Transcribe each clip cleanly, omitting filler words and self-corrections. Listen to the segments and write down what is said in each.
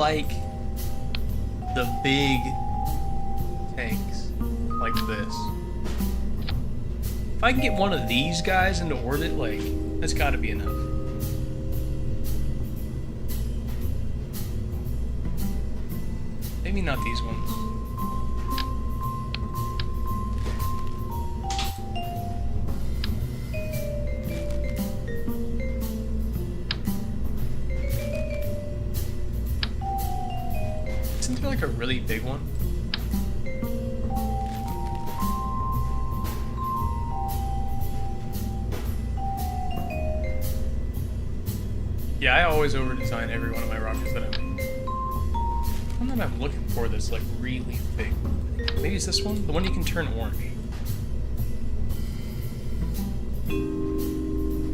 like the big tanks like this. If I can get one of these guys into orbit, like, that's gotta be enough. Maybe not these ones. Isn't there like a really big one? Yeah, I always over-design every one of my rockets that I make. One that I'm looking for that's like really big. Maybe it's this one? The one you can turn orange.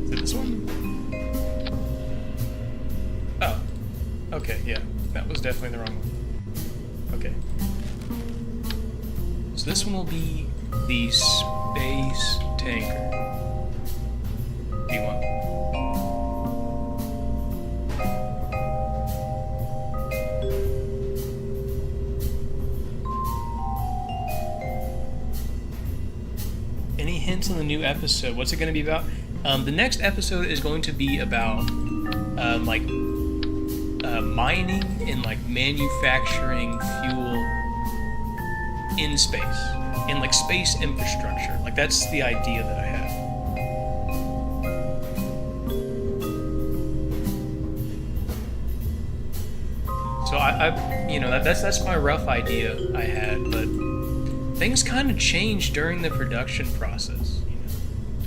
Is it this one? Oh. Okay, yeah. That was definitely the wrong one. Okay. So this one will be the space tanker. D1. Any hints on the new episode? What's it going to be about? The next episode is going to be about mining and like manufacturing fuel in space, in like space infrastructure. Like that's the idea that I have. So I you know, that's my rough idea I had, but things kind of change during the production process. You know,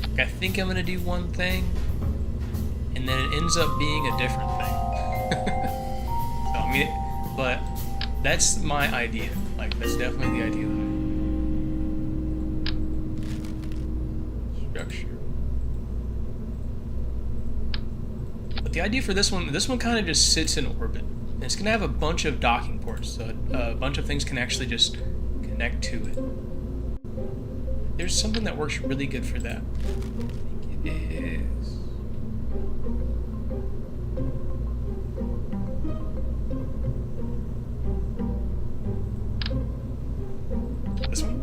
like I think I'm gonna do one thing, and then it ends up being a different thing. So, I mean, but that's my idea. Like that's definitely the idea that I... Structure. But the idea for this one kind of just sits in orbit. And it's gonna have a bunch of docking ports, so a bunch of things can actually just connect to it. There's something that works really good for that. I think it is. This one?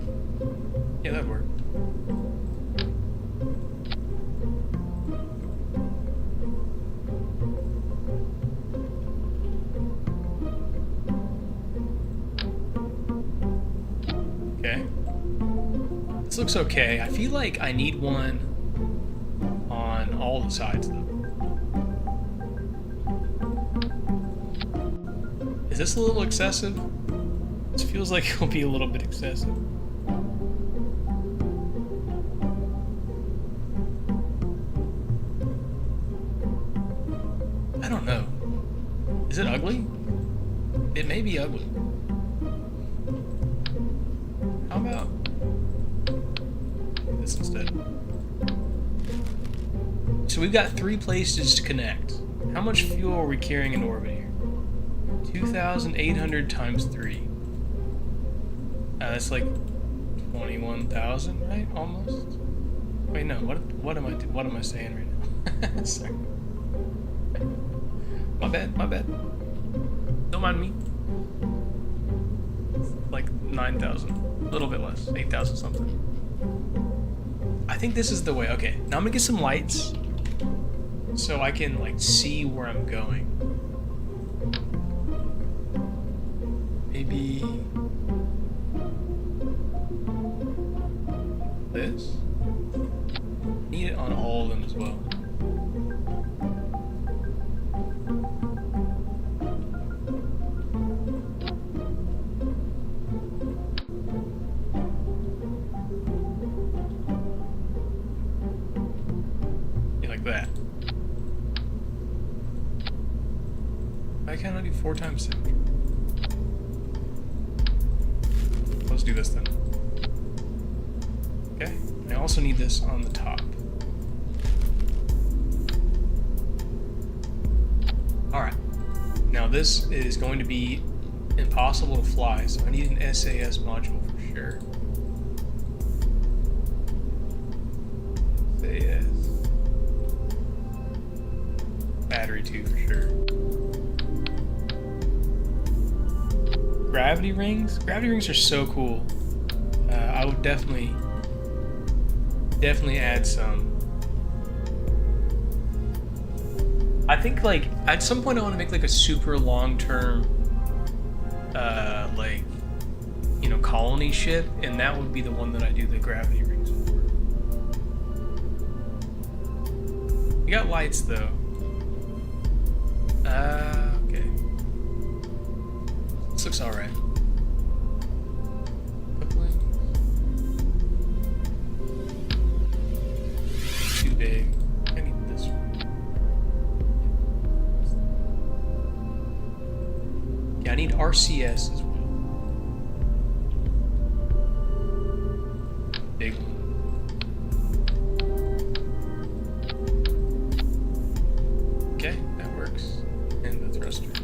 Yeah, that'd work. Okay. This looks okay. I feel like I need one on all the sides, though. Is this a little excessive? This feels like it'll be a little bit excessive. I don't know. Is it ugly? It may be ugly. How about this instead? So we've got 3 places to connect. How much fuel are we carrying in orbit here? 2,800 times 3. That's like 21,000, right? Almost. Wait, no. What am I saying right now? Sorry. My bad. Don't mind me. It's like 9,000. A little bit less. 8,000 something. I think this is the way. Okay, now I'm gonna get some lights so I can like see where I'm going. Maybe this. Need it on all of them as well. That. Why can't I do 4 times symmetry? Let's do this then. Okay. I also need this on the top. Alright. Now this is going to be impossible to fly, so I need an SAS module for sure. SAS. Battery too, for sure. gravity rings. Gravity rings are so cool. I would definitely add some. I think like at some point I want to make like a super long-term, like, you know, colony ship, and that would be the one that I do the gravity rings for. We got lights though. Okay. This looks alright. Too big. I need this one. Yeah, I need RCS as well. Big one. Okay, that works. And the thrusters.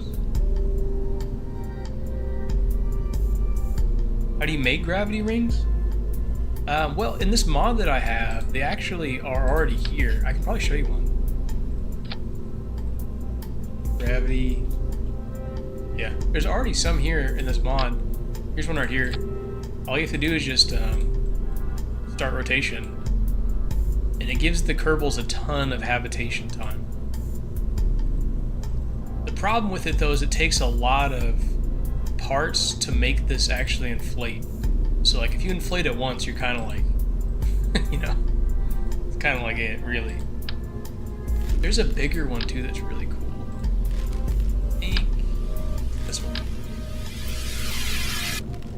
How do you make gravity rings? Well, in this mod that I have, they actually are already here. I can probably show you one. Gravity. Yeah, there's already some here in this mod. Here's one right here. All you have to do is just start rotation. And it gives the Kerbals a ton of habitation time. The problem with it, though, is it takes a lot of parts to make this actually inflate. So, like, if you inflate it once, you're kind of like, you know, it's kind of like it, really. There's a bigger one, too, that's really cool. This one.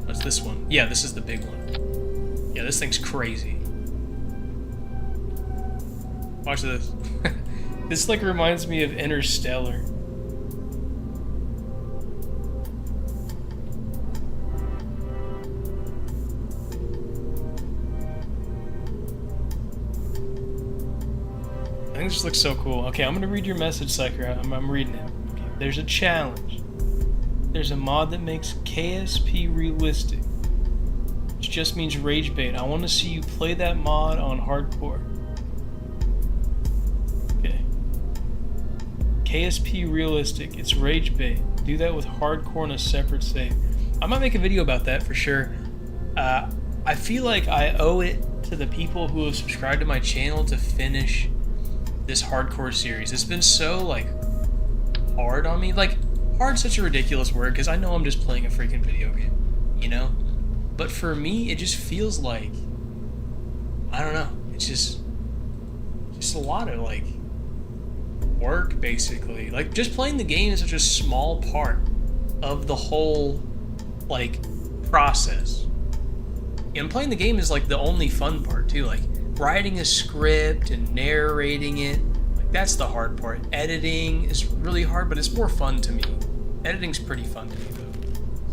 What's this one? Yeah, this is the big one. Yeah, this thing's crazy. Watch this. This, like, reminds me of Interstellar. I think this looks so cool. Okay, I'm gonna read your message, Psyker. I'm reading it. Okay. There's a challenge. There's a mod that makes KSP realistic, which just means rage bait. I want to see you play that mod on hardcore. Okay. KSP realistic. It's rage bait. Do that with hardcore in a separate save. I might make a video about that for sure. I feel like I owe it to the people who have subscribed to my channel to finish this hardcore series. It's been so, like, hard on me. Like, hard's such a ridiculous word, because I know I'm just playing a freaking video game, you know? But for me, it just feels like, I don't know, it's just a lot of, like, work, basically. Like, just playing the game is such a small part of the whole, like, process. And playing the game is, like, the only fun part, too. Like, writing a script and narrating it, like, that's the hard part. Editing is really hard, but it's more fun to me. Editing's pretty fun to me, though.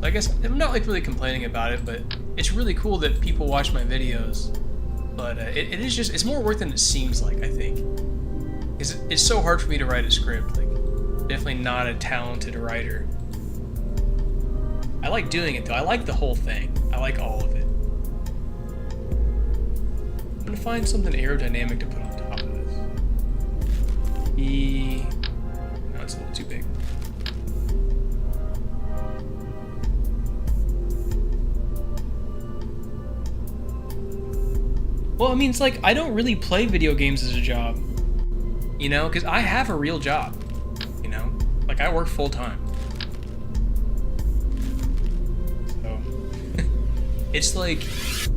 So I guess I'm not, like, really complaining about it, but it's really cool that people watch my videos. But it is just, it's more work than it seems like, I think. Because it's so hard for me to write a script. Like, definitely not a talented writer. I like doing it, though. I like the whole thing. I like all of it. I'm gonna find something aerodynamic to put on top of this. No, it's a little too big. Well, I mean, it's like, I don't really play video games as a job, you know, because I have a real job, you know, like, I work full-time. So, it's like,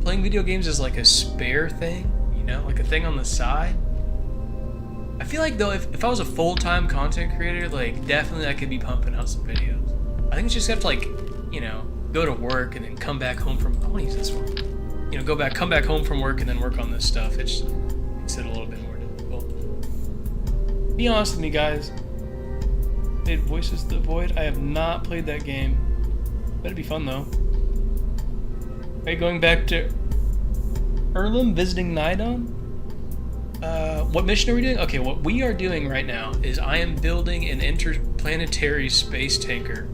playing video games is like a spare thing, you know, like a thing on the side. I feel like, though, if I was a full-time content creator, like, definitely I could be pumping out some videos. I think it's just have to, like, you know, go to work and then come back home from, I want to use this one. You know, come back home from work and then work on this stuff. It just makes it a little bit more difficult. Be honest with me, guys. Played Voices of the Void. I have not played that game. Better be fun, though. Okay, going back to Erlem visiting Nidon. What mission are we doing? Okay, what we are doing right now is I am building an interplanetary space tanker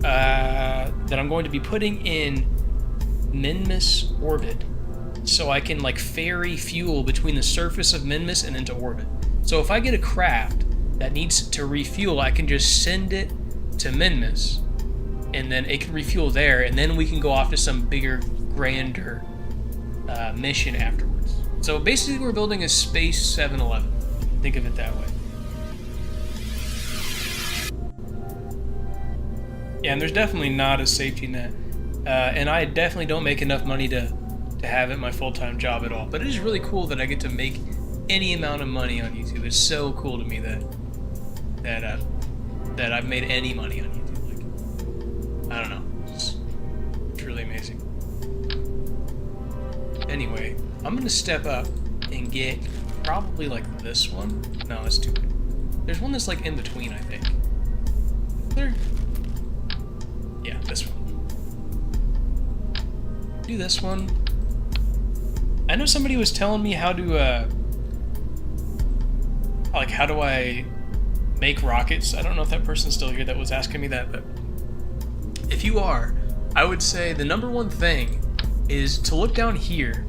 that I'm going to be putting in Minmus orbit, so I can, like, ferry fuel between the surface of Minmus and into orbit. So if I get a craft that needs to refuel, I can just send it to Minmus, and then it can refuel there, and then we can go off to some bigger, grander mission afterwards. So basically we're building a space 7-Eleven. Think of it that way. Yeah, and there's definitely not a safety net. And I definitely don't make enough money to have it my full-time job at all. But it is really cool that I get to make any amount of money on YouTube. It's so cool to me that I've made any money on YouTube. Like, I don't know. It's really amazing. Anyway, I'm gonna step up and get probably like this one. No, that's too big. There's one that's like in between, I think. There. Yeah, this one. Do this one. I know somebody was telling me how to, like, how do I make rockets? I don't know if that person's still here that was asking me that, but if you are, I would say the number one thing is to look down here,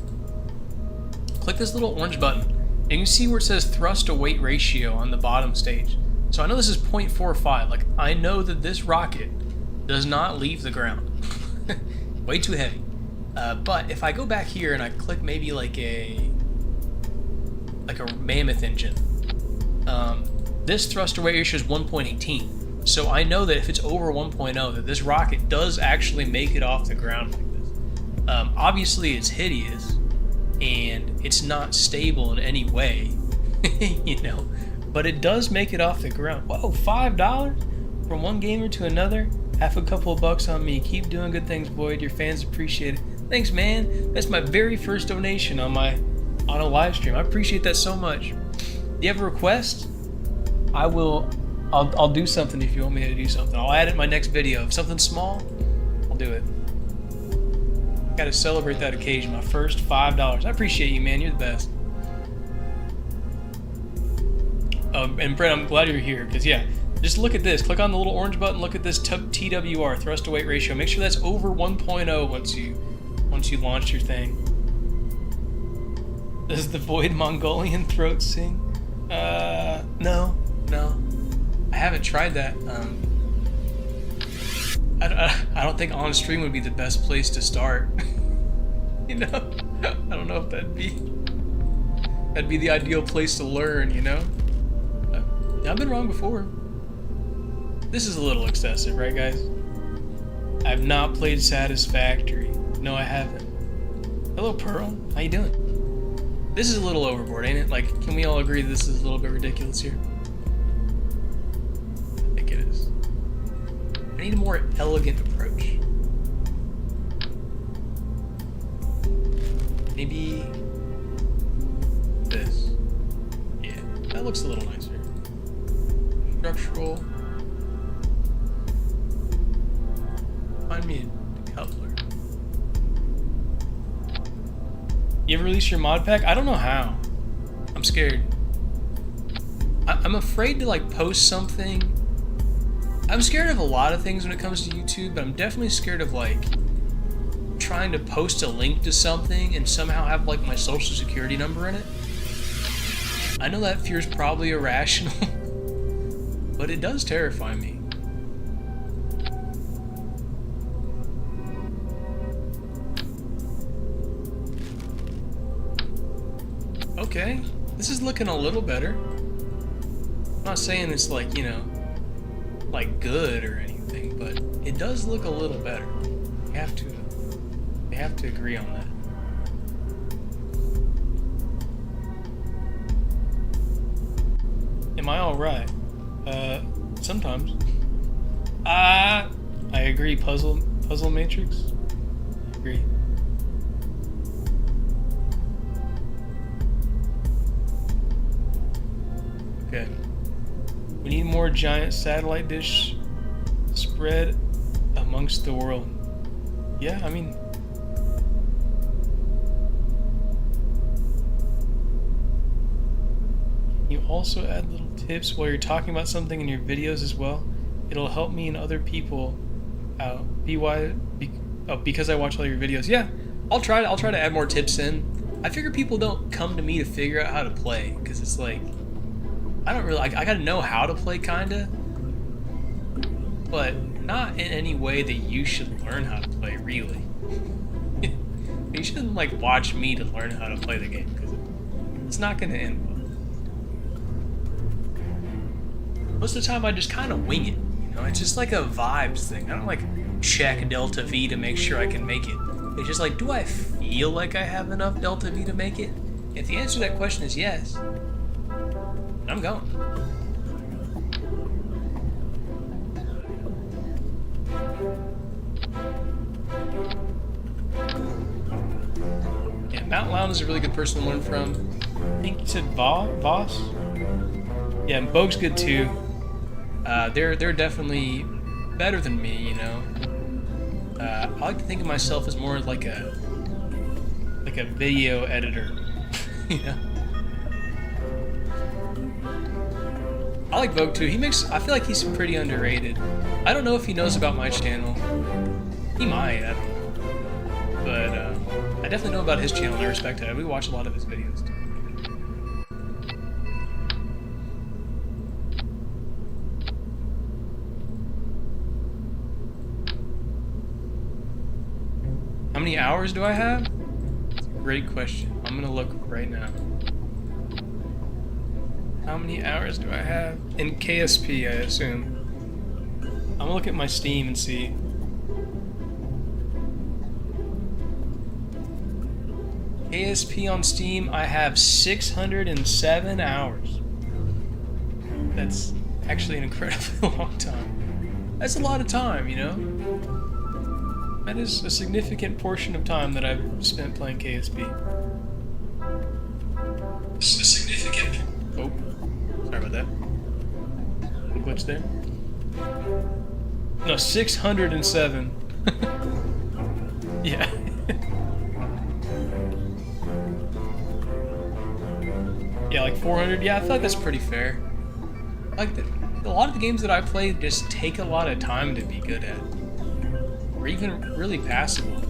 click this little orange button, and you can see where it says thrust to weight ratio on the bottom stage. So I know this is 0.45. Like, I know that this rocket does not leave the ground. Way too heavy. But if I go back here and I click maybe like a mammoth engine, this thrust to weight ratio is 1.18. So I know that if it's over 1.0, that this rocket does actually make it off the ground like this. Obviously it's hideous and it's not stable in any way, you know, but it does make it off the ground. Whoa, $5 from one gamer to another. Half a couple of bucks on me. Keep doing good things, Boyd. Your fans appreciate it. Thanks, man. That's my very first donation on a live stream. I appreciate that so much. Do you have a request? I'll do something if you want me to do something. I'll add it in my next video. If something's small, I'll do it. Gotta celebrate that occasion. My first $5. I appreciate you, man. You're the best. And Brett, I'm glad you're here, because yeah, just look at this. Click on the little orange button. Look at this TWR, thrust to weight ratio. Make sure that's over 1.0 once you launch your thing. Does the Void Mongolian throat sing? No. I haven't tried that. I don't think on stream would be the best place to start. You know, I don't know if that'd be the ideal place to learn. You know, I've been wrong before. This is a little excessive, right, guys? I've not played Satisfactory. No, I haven't. Hello, Pearl. How you doing? This is a little overboard, ain't it? Like, can we all agree this is a little bit ridiculous here? I think it is. I need a more elegant approach. Maybe this. Yeah, that looks a little nicer. Structural. Find me a coupler. You ever release your mod pack? I don't know how. I'm scared. I'm afraid to like post something. I'm scared of a lot of things when it comes to YouTube, but I'm definitely scared of like trying to post a link to something and somehow have like my social security number in it. I know that fear's probably irrational, but it does terrify me. Okay, this is looking a little better. I'm not saying it's like, you know, like good or anything, but it does look a little better. We have to agree on that. Am I all right? Sometimes. I agree. Puzzle Matrix. I agree. Okay. We need more giant satellite dish spread amongst the world. Yeah, I mean, you also add little tips while you're talking about something in your videos as well. It'll help me and other people out. Because I watch all your videos. Yeah, I'll try to add more tips in. I figure people don't come to me to figure out how to play, because it's like, I don't really, I gotta know how to play kinda, but not in any way that you should learn how to play, really. You shouldn't like watch me to learn how to play the game, because it's not going to end well. Most of the time I just kind of wing it, you know? It's just like a vibes thing. I don't like check Delta V to make sure I can make it. It's just like, do I feel like I have enough Delta V to make it? If the answer to that question is yes, I'm going. Yeah, Mount Loud is a really good person to learn from. I think you said Voss? Yeah, and Bogue's good too. They're definitely better than me, you know. I like to think of myself as more like a video editor, you know. I like Vogue too. I feel like he's pretty underrated. I don't know if he knows about my channel. He might, I don't know. But I definitely know about his channel and I respect it. We watch a lot of his videos too. How many hours do I have? That's a great question. I'm gonna look right now. How many hours do I have? In KSP, I assume. I'm gonna look at my Steam and see. KSP on Steam, I have 607 hours. That's actually an incredibly long time. That's a lot of time, you know? That is a significant portion of time that I've spent playing KSP. It's a significant... Oh, sorry about that. A glitch there. No, 607. Yeah. Yeah, like 400. Yeah, I feel like that's pretty fair. Like a lot of the games that I play just take a lot of time to be good at. Or even really passable.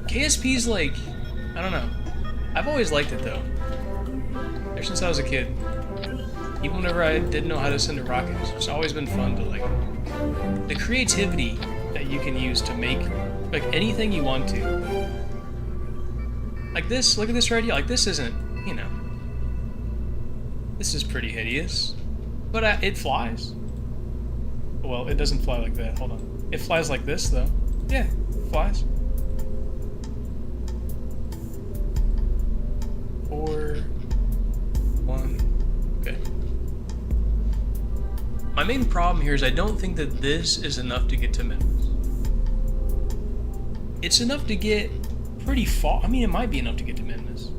KSP's like, I don't know. I've always liked it though. Ever since I was a kid. Even whenever I didn't know how to send a rocket, it's always been fun to like, the creativity that you can use to make like anything you want to. Like this, look at this right here. Like this isn't, you know, this is pretty hideous, but it flies. Well, it doesn't fly like that. Hold on. It flies like this, though. Yeah, it flies. 4, 1. Okay. My main problem here is I don't think that this is enough to get to Memphis. It's enough to get pretty far. I mean, it might be enough to get to Memphis.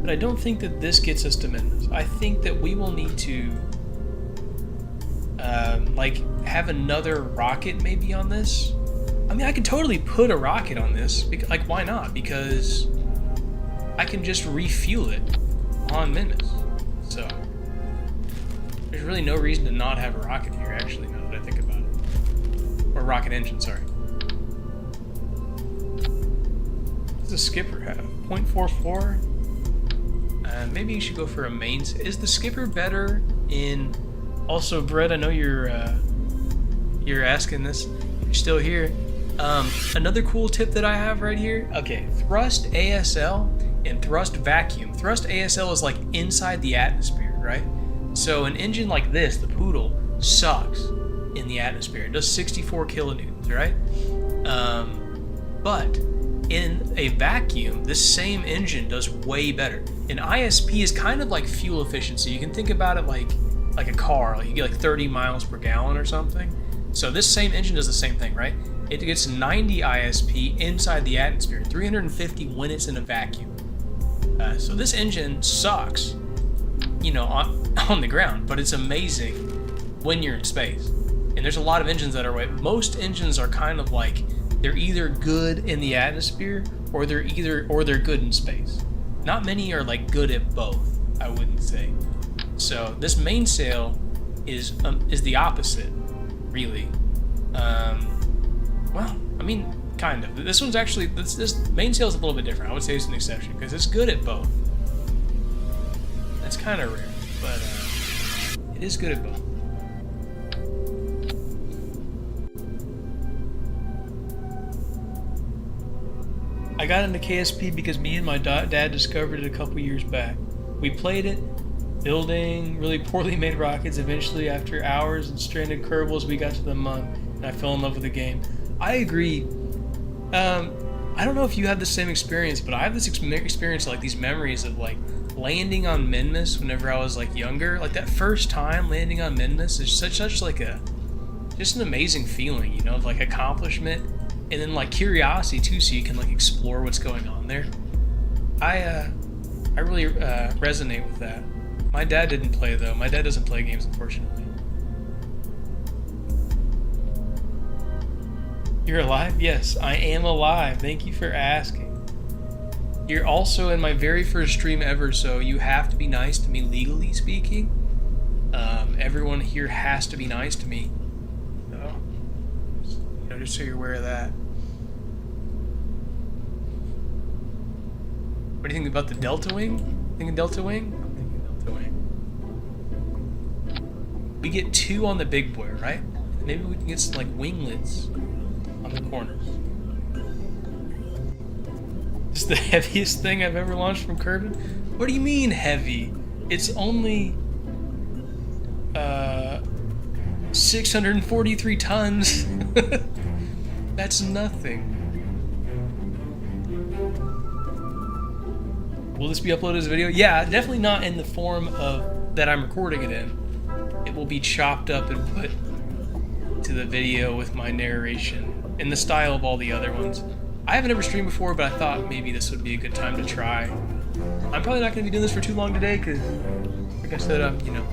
But I don't think that this gets us to Memphis. I think that we will need to like have another rocket maybe on this. I mean, I could totally put a rocket on this. Because, like, why not? Because I can just refuel it on Memphis. So there's really no reason to not have a rocket here, actually, now that I think about it. Or rocket engine, sorry. What does the skipper have? 0.44? Maybe you should go for a main. Is the skipper better in... Also, Brett, I know you're asking this. You're still here. Another cool tip that I have right here. Okay, thrust ASL and thrust vacuum. Thrust ASL is like inside the atmosphere, right? So an engine like this, the Poodle, sucks in the atmosphere. It does 64 kilonewtons, right? But in a vacuum, this same engine does way better. An ISP is kind of like fuel efficiency. You can think about it like a car. Like you get like 30 miles per gallon or something. So this same engine does the same thing, right? It gets 90 ISP inside the atmosphere, 350 when it's in a vacuum. So this engine sucks, you know, on the ground, but it's amazing when you're in space. And there's a lot of engines that are, most engines are kind of like, they're either good in the atmosphere or they're good in space. Not many are like good at both, I wouldn't say. So this mainsail is the opposite, really. Well, I mean, kind of. This one's actually, this mainsail is a little bit different. I would say it's an exception because it's good at both. That's kind of rare. but it is good at both. I got into KSP because me and my dad discovered it a couple years back. We played it, building really poorly made rockets. Eventually, after hours and stranded Kerbals, we got to the monk, and I fell in love with the game. I agree. I don't know if you have the same experience, but I have this experience, like these memories of like landing on Minmus whenever I was like younger. Like that first time landing on Minmus is such like just an amazing feeling, you know, of like accomplishment and then like curiosity too, so you can like explore what's going on there. I really resonate with that. My dad didn't play though. My dad doesn't play games, unfortunately. You're alive? Yes, I am alive. Thank you for asking. You're also in my very first stream ever, so you have to be nice to me, legally speaking. Everyone here has to be nice to me. So, you know, just so you're aware of that. What do you think about the Delta Wing? Thinking Delta Wing? I'm thinking Delta Wing. We get 2 on the big boy, right? Maybe we can get some like winglets on the corners. This is the heaviest thing I've ever launched from Kerbin? What do you mean heavy? It's only 643 tons. That's nothing. Will this be uploaded as a video? Yeah, definitely not in the form of that I'm recording it in. It will be chopped up and put to the video with my narration in the style of all the other ones. I haven't ever streamed before, but I thought maybe this would be a good time to try. I'm probably not going to be doing this for too long today because, like I said, you know,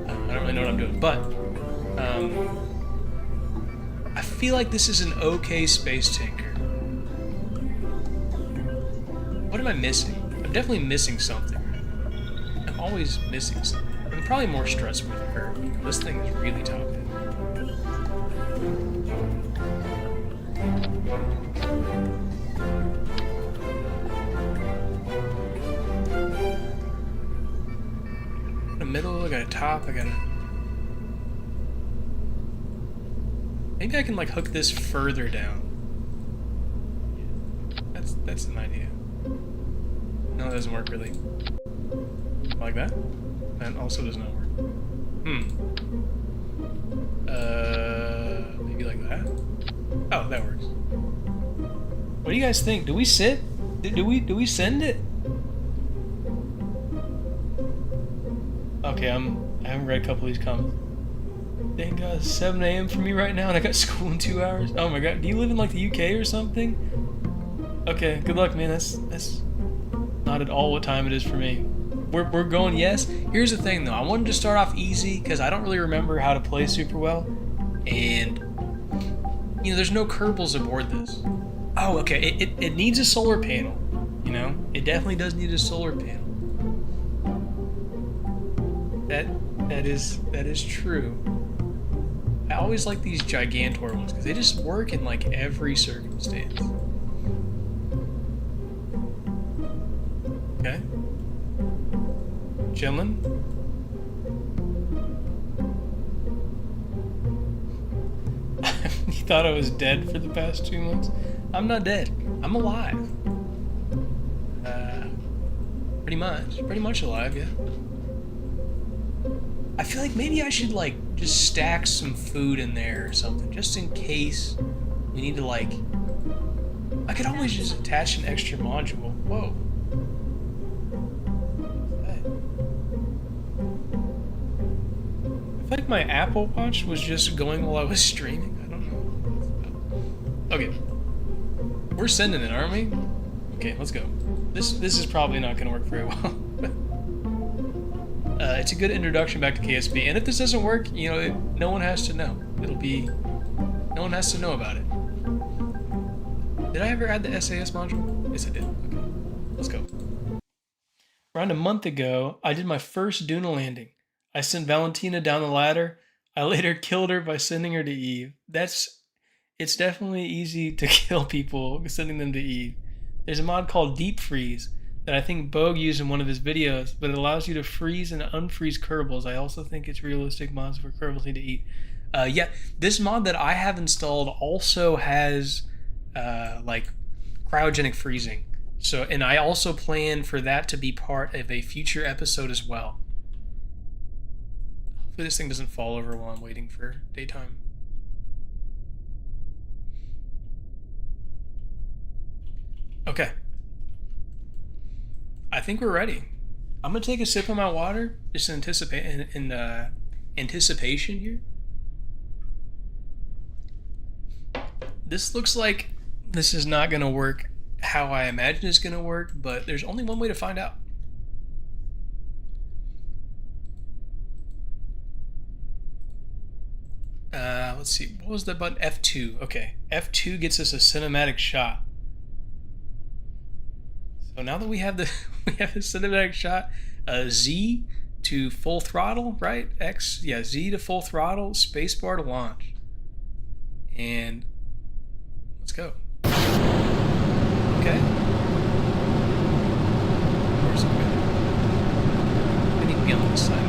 I don't really know what I'm doing. But I feel like this is an okay space tanker. What am I missing? I'm definitely missing something. I'm always missing something. I'm probably more stressed with her. This thing is really top heavy. In the middle, I got a top, I got a... Maybe I can like hook this further down. That's an idea. No, it doesn't work really. Like that? That also does not work. Maybe like that? Oh, that works. What do you guys think? Do we sit? Do we send it? Okay, I haven't read a couple of these comments. Thank God, it's 7 a.m. for me right now, and I got school in 2 hours. Oh my God, do you live in like the UK or something? Okay, good luck, man. That's not at all what time it is for me. We're going yes. Here's the thing though, I wanted to start off easy because I don't really remember how to play super well, and you know, there's no Kerbals aboard this. Oh, okay. It needs a solar panel. You know, it definitely does need a solar panel. That is true. I always like these Gigantor ones because they just work in like every circumstance. Okay. Chillin'. You thought I was dead for the past 2 months? I'm not dead. I'm alive. Pretty much alive, yeah. I feel like maybe I should like just stack some food in there or something, just in case we need to like... I could always just attach an extra module. Whoa. I feel like my Apple Watch was just going while I was streaming. I don't know. Okay. We're sending it, aren't we? Okay, let's go. This is probably not going to work very well. It's a good introduction back to KSP, and if this doesn't work, you know, no one has to know. No one has to know about it. Did I ever add the SAS module? Yes, I did. Okay, let's go. Around a month ago, I did my first Duna landing. I sent Valentina down the ladder. I later killed her by sending her to Eve. It's definitely easy to kill people sending them to Eve. There's a mod called Deep Freeze. that I think Bogue used in one of his videos, but it allows you to freeze and unfreeze Kerbals. I also think it's realistic mods for Kerbals need to eat. Yeah, this mod that I have installed also has like cryogenic freezing. So, and I also plan for that to be part of a future episode as well. Hopefully this thing doesn't fall over while I'm waiting for daytime. Okay. I think we're ready. I'm gonna take a sip of my water, just in anticipation here. This looks like this is not gonna work how I imagine it's gonna work, but there's only one way to find out. Let's see, what was the button? F2. Okay, F2 gets us a cinematic shot. So now that we have the we have a cinematic shot, Z to full throttle, right? X, yeah, Z to full throttle, spacebar to launch, and let's go. Okay. Where's it going? I need to be on this side.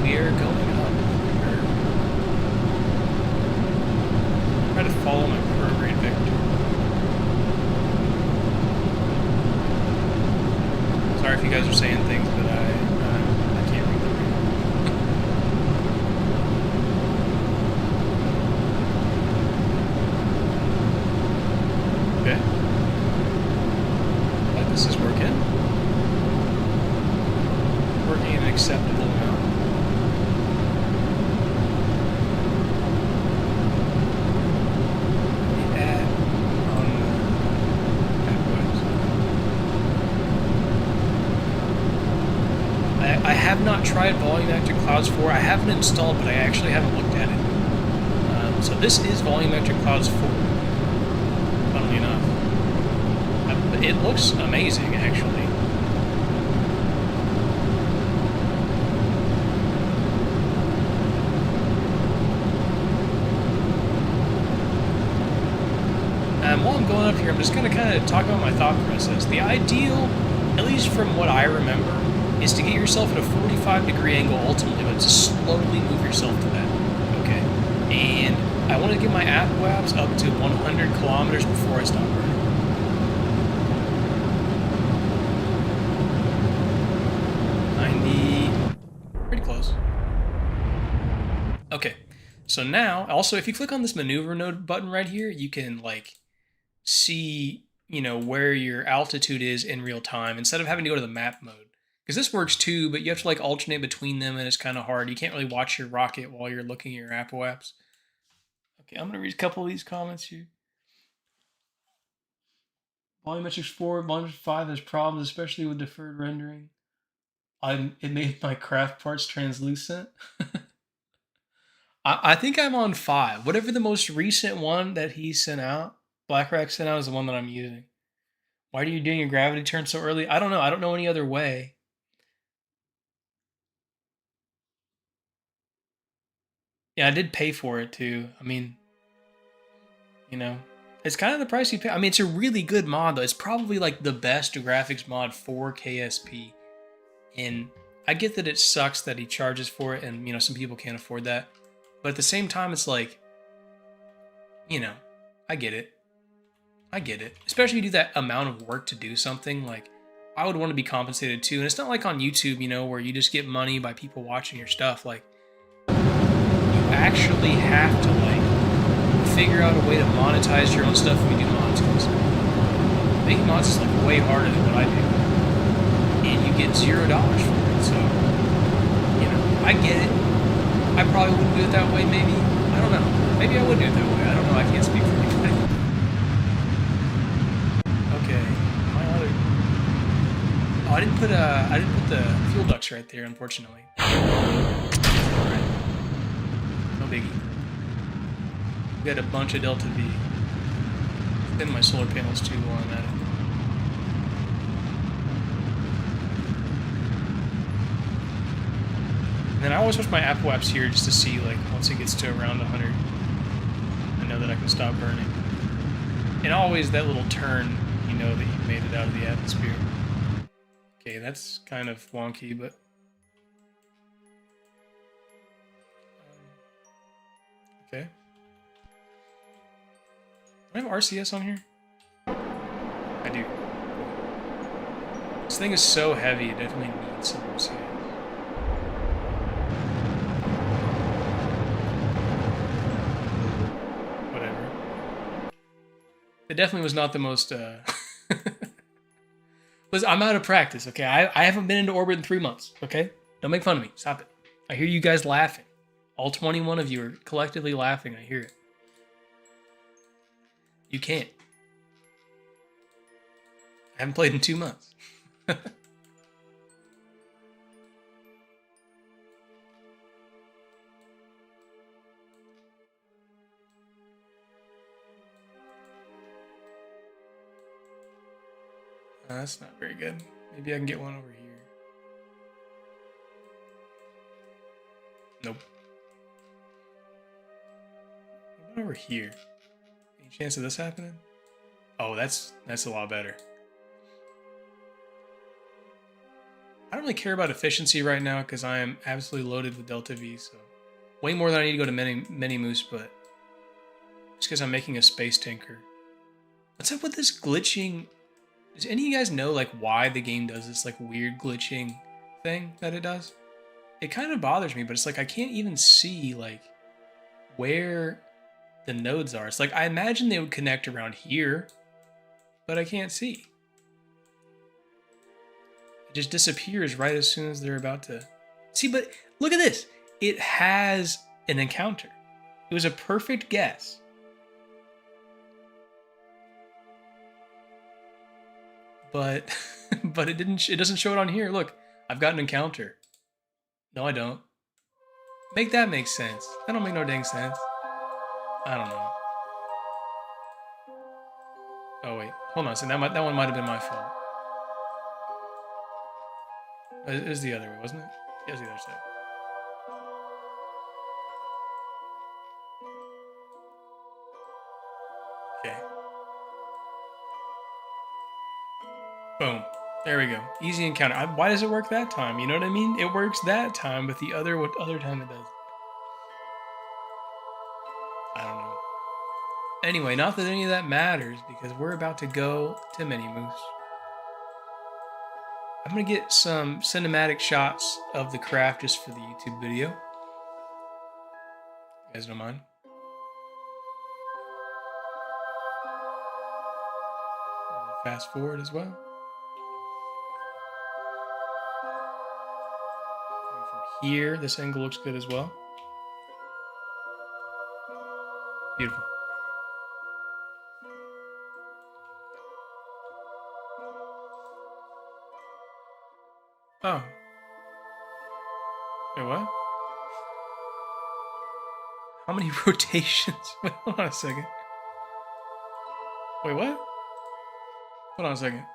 We are going up. Try to follow my program vector. Sorry if you guys are saying things, but I can't read them. Okay. But this is working. Working an acceptable amount. I have not tried volumetric clouds 4. I haven't installed, but I actually haven't looked at it. So this is volumetric clouds 4. Funnily enough, it looks amazing, actually. While I'm going up here, I'm just going to kind of talk about my thought process. The ideal, at least from what I remember, is to get yourself at a 45-degree angle ultimately, but to slowly move yourself to that, okay? And I want to get my apoaps up to 100 kilometers before I stop burning. Pretty close. Okay, so now, also, if you click on this maneuver node button right here, you can, like, see, you know, where your altitude is in real time instead of having to go to the map mode. Because this works too, but you have to like alternate between them and it's kind of hard. You can't really watch your rocket while you're looking at your apoaps. Okay, I'm going to read a couple of these comments here. Volumetrics 4, Volumetrics 5 has problems, especially with deferred rendering. It made my craft parts translucent. I think I'm on 5. Whatever the most recent one that he sent out, BlackRack sent out, is the one that I'm using. Why are you doing your gravity turn so early? I don't know. I don't know any other way. Yeah, I did pay for it too. I mean, you know, it's kind of the price you pay. I mean, it's a really good mod though. It's probably like the best graphics mod for KSP. And I get that it sucks that he charges for it and, you know, some people can't afford that. But at the same time, it's like, you know, I get it. I get it. Especially if you do that amount of work to do something, like, I would want to be compensated too. And it's not like on YouTube, you know, where you just get money by people watching your stuff. Like, actually have to like figure out a way to monetize your own stuff when you do mods, because making mods is like way harder than what I do, and you get $0 for it. So, you know, I get it. I probably wouldn't do it that way. Maybe, I don't know. Maybe I would do it that way. I don't know. I can't speak for anybody. Okay, my other. Oh, I didn't put the fuel ducts right there, unfortunately. Biggie. We got a bunch of Delta V. Spin my solar panels too while I'm at it. And then I always watch my apoaps here just to see, like, once it gets to around 100. I know that I can stop burning. And always that little turn, you know that you made it out of the atmosphere. Okay, that's kind of wonky, but... okay. Do I have RCS on here? I do. This thing is so heavy, it definitely needs some RCS. Whatever. It definitely was not the most, Listen, I'm out of practice, okay? I haven't been into orbit in 3 months, okay? Don't make fun of me. Stop it. I hear you guys laughing. All 21 of you are collectively laughing. I hear it. You can't. I haven't played in 2 months. That's not very good. Maybe I can get one over here. Nope. What about over here? Any chance of this happening? Oh, that's a lot better. I don't really care about efficiency right now because I am absolutely loaded with Delta V, so way more than I need to go to mini moose, but just because I'm making a space tanker. What's up with this glitching? Does any of you guys know like why the game does this like weird glitching thing that it does? It kind of bothers me, but it's like I can't even see like where the nodes are. It's like I imagine they would connect around here, but I can't see. It just disappears right as soon as they're about to see. But look at this. It has an encounter. It was a perfect guess. But it doesn't show it on here. Look, I've got an encounter. No, I don't. Make that make sense. That don't make no dang sense. I don't know. Oh wait, hold on. So that one might have been my fault. It was the other way, wasn't it? Yeah, it was the other side. Okay. Boom. There we go. Easy encounter. Why does it work that time? You know what I mean? It works that time, but the other time it does. I don't know. Anyway, not that any of that matters, because we're about to go to Mini Moose. I'm going to get some cinematic shots of the craft just for the YouTube video. You guys don't mind? Fast forward as well. From here, this angle looks good as well. Beautiful. Oh. Wait, what? How many rotations? Wait, hold on a second. Wait, what? Hold on a second.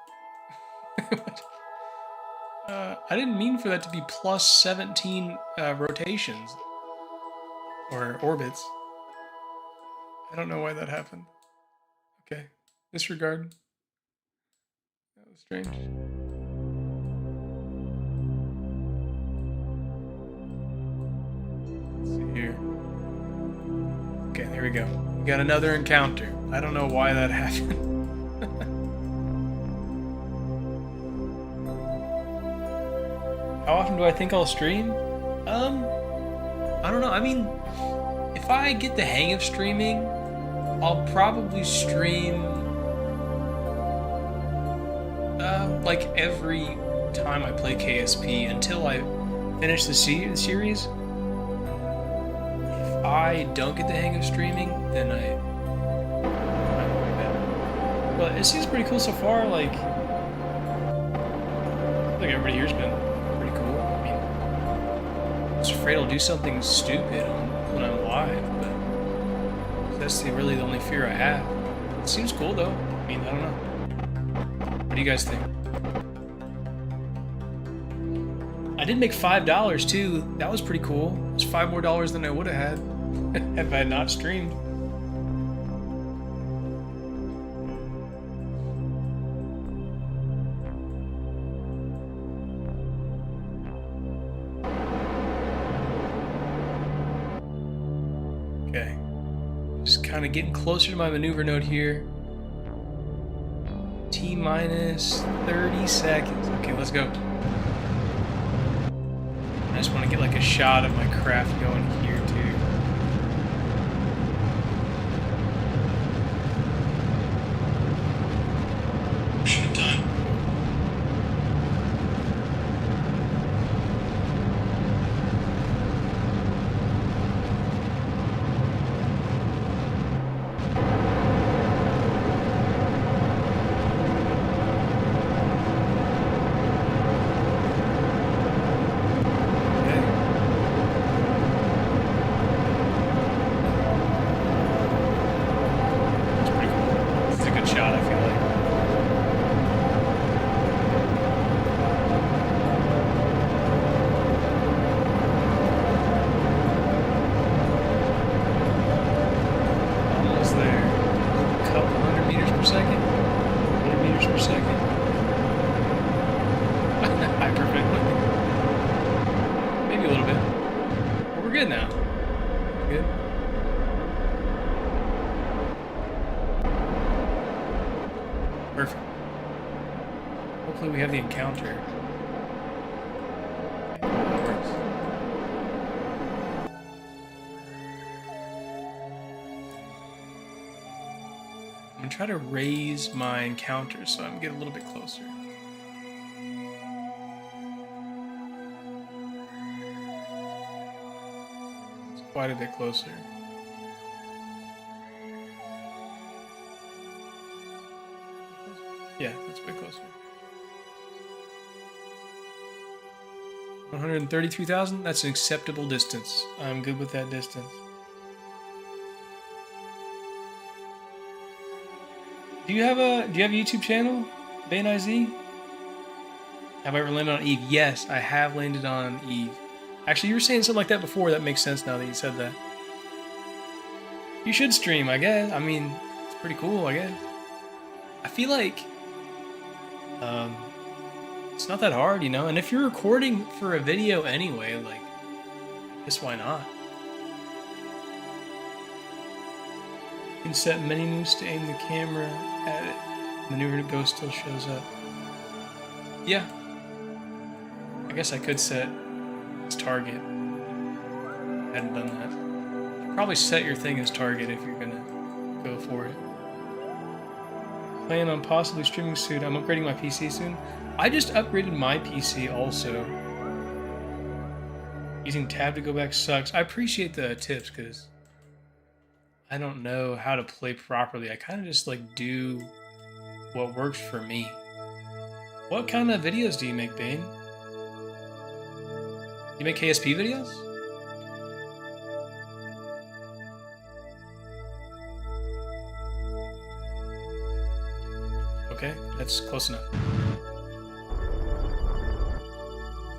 I didn't mean for that to be plus 17 rotations. Or orbits. I don't know why that happened. Okay. Disregard. That was strange. Let's see here. Okay, there we go. We got another encounter. I don't know why that happened. How often do I think I'll stream? I don't know. I mean, if I get the hang of streaming, I'll probably stream like every time I play KSP until I finish the series. If I don't get the hang of streaming, then I like that. But it seems pretty cool so far. Like everybody here's been pretty cool. I mean, I'm just afraid I'll do something stupid when I'm live, but that's really the only fear I have. It seems cool though. I mean, I don't know. What do you guys think? I did make $5 too. That was pretty cool. It's $5 more than I would have had if I had not streamed. kind of getting closer to my maneuver node here. T-minus 30 seconds. Okay, let's go. I just want to get like a shot of my craft going here too. Perfect. Hopefully we have the encounter. Okay, that works. I'm gonna try to raise my encounter so I can get a little bit closer. It's quite a bit closer. Yeah, that's way closer. 133,000? That's an acceptable distance. I'm good with that distance. Do you have a YouTube channel? BaneIZ? Have I ever landed on Eve? Yes, I have landed on Eve. Actually, you were saying something like that before. That makes sense now that you said that. You should stream, I guess. I mean, it's pretty cool, I guess. I feel like it's not that hard, you know? And if you're recording for a video anyway, like, I guess why not? You can set many moves to aim the camera at it. Maneuver to go still shows up. Yeah. I guess I could set as target. I hadn't done that. You should probably set your thing as target if you're gonna go for it. Plan on possibly streaming soon. I'm upgrading my PC soon. I just upgraded my PC also. Using tab to go back sucks. I appreciate the tips because I don't know how to play properly. I kind of just like do what works for me. What kind of videos do you make, Bane? You make KSP videos? Okay, that's close enough.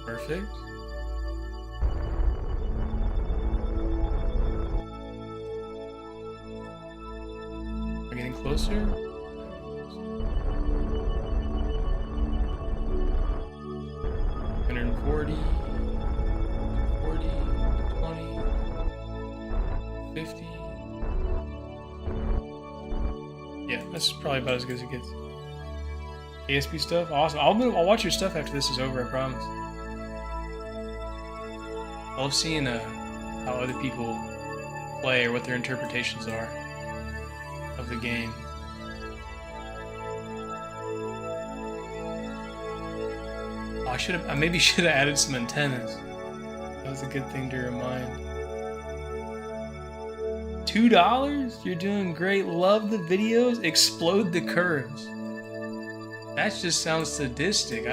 Perfect. We're getting closer. 140, 40, 20, 50. Yeah, that's probably about as good as it gets. KSP stuff? Awesome. I'll watch your stuff after this is over, I promise. I love seeing how other people play or what their interpretations are of the game. Oh, I maybe should have added some antennas. That was a good thing to remind. $2? You're doing great. Love the videos. Explode the curves. That just sounds sadistic.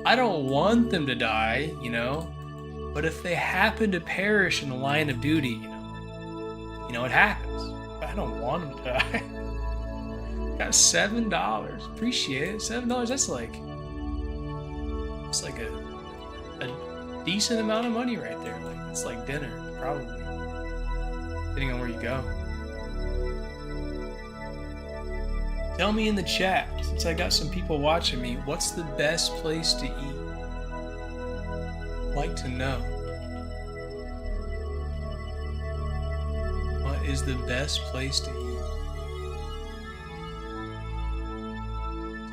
I don't want them to die, you know? But if they happen to perish in the line of duty, you know, it happens. But I don't want them to die. Got $7. Appreciate it. $7, that's like a decent amount of money right there. Like it's like dinner, probably. Depending on where you go. Tell me in the chat, since I got some people watching me, what's the best place to eat? I'd like to know. What is the best place to eat?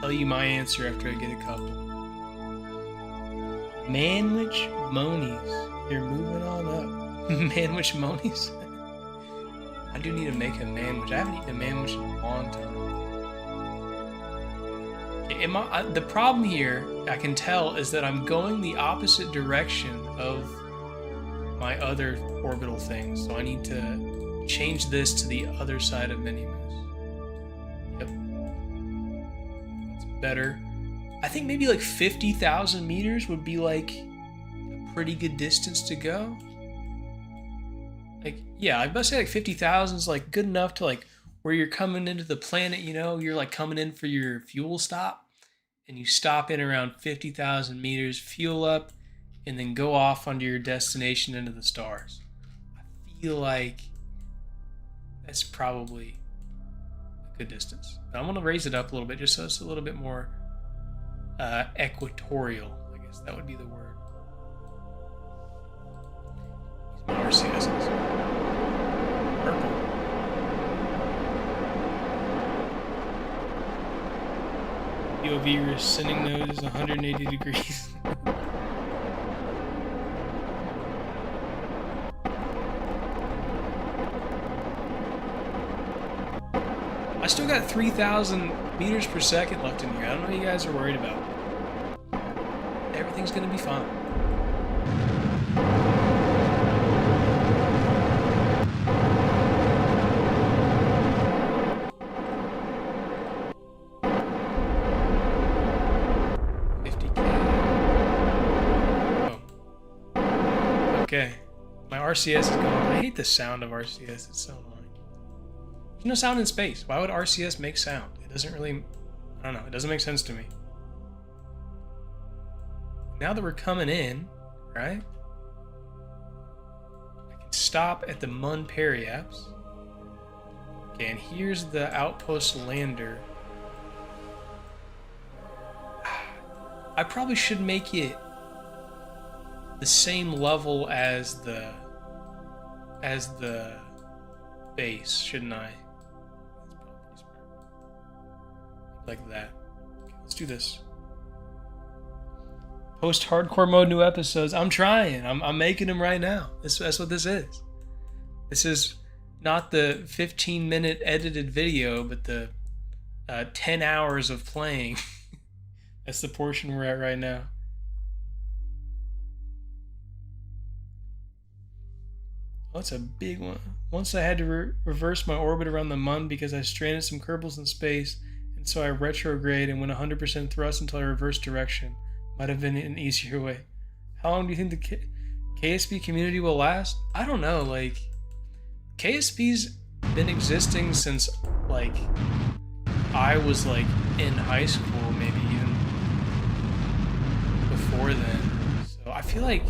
Tell you my answer after I get a couple. Manwich Monies. You're moving on up. Manwich Monies? I do need to make a manwich. I haven't eaten a manwich in a long time. Okay, the problem here, I can tell, is that I'm going the opposite direction of my other orbital things. So I need to change this to the other side of Minimus. Yep. That's better. I think maybe like 50,000 meters would be like a pretty good distance to go. Like, yeah, I must say like 50,000 is like good enough to like where you're coming into the planet, you know, you're like coming in for your fuel stop and you stop in around 50,000 meters, fuel up, and then go off onto your destination into the stars. I feel like that's probably a good distance. But I'm going to raise it up a little bit just so it's a little bit more equatorial. I guess that would be the word. These are RCSs. Purple. POV sending node is 180 degrees. I still got 3,000 meters per second left in here. I don't know what you guys are worried about. Everything's gonna be fine. Okay, my RCS is gone. I hate the sound of RCS, it's so annoying. There's no sound in space. Why would RCS make sound? It doesn't really, I don't know, it doesn't make sense to me. Now that we're coming in, right? I can stop at the Mun Periaps. Okay, and here's the outpost lander. I probably should make it the same level as the base, shouldn't I? That's probably smart. Like that. Okay, let's do this. Post hardcore mode new episodes. I'm trying. I'm making them right now. That's what this is. This is not the 15-minute edited video, but the 10 hours of playing. That's the portion we're at right now. Oh, it's a big one. Once I had to reverse my orbit around the Mun because I stranded some Kerbals in space, and so I retrograde and went 100% thrust until I reversed direction. Might have been an easier way. How long do you think the KSP community will last? I don't know. Like, KSP's been existing since like I was like in high school, maybe even before then. So I feel like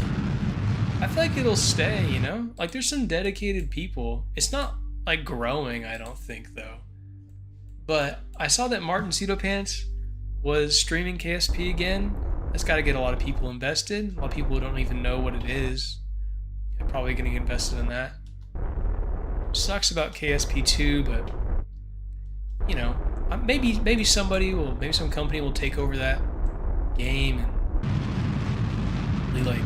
it'll stay, you know? Like, there's some dedicated people. It's not, like, growing, I don't think, though. But I saw that Martin Pseudopants was streaming KSP again. That's got to get a lot of people invested. A lot of people who don't even know what it is. They're probably going to get invested in that. Sucks about KSP 2, but, you know, maybe some company will take over that game and really, like,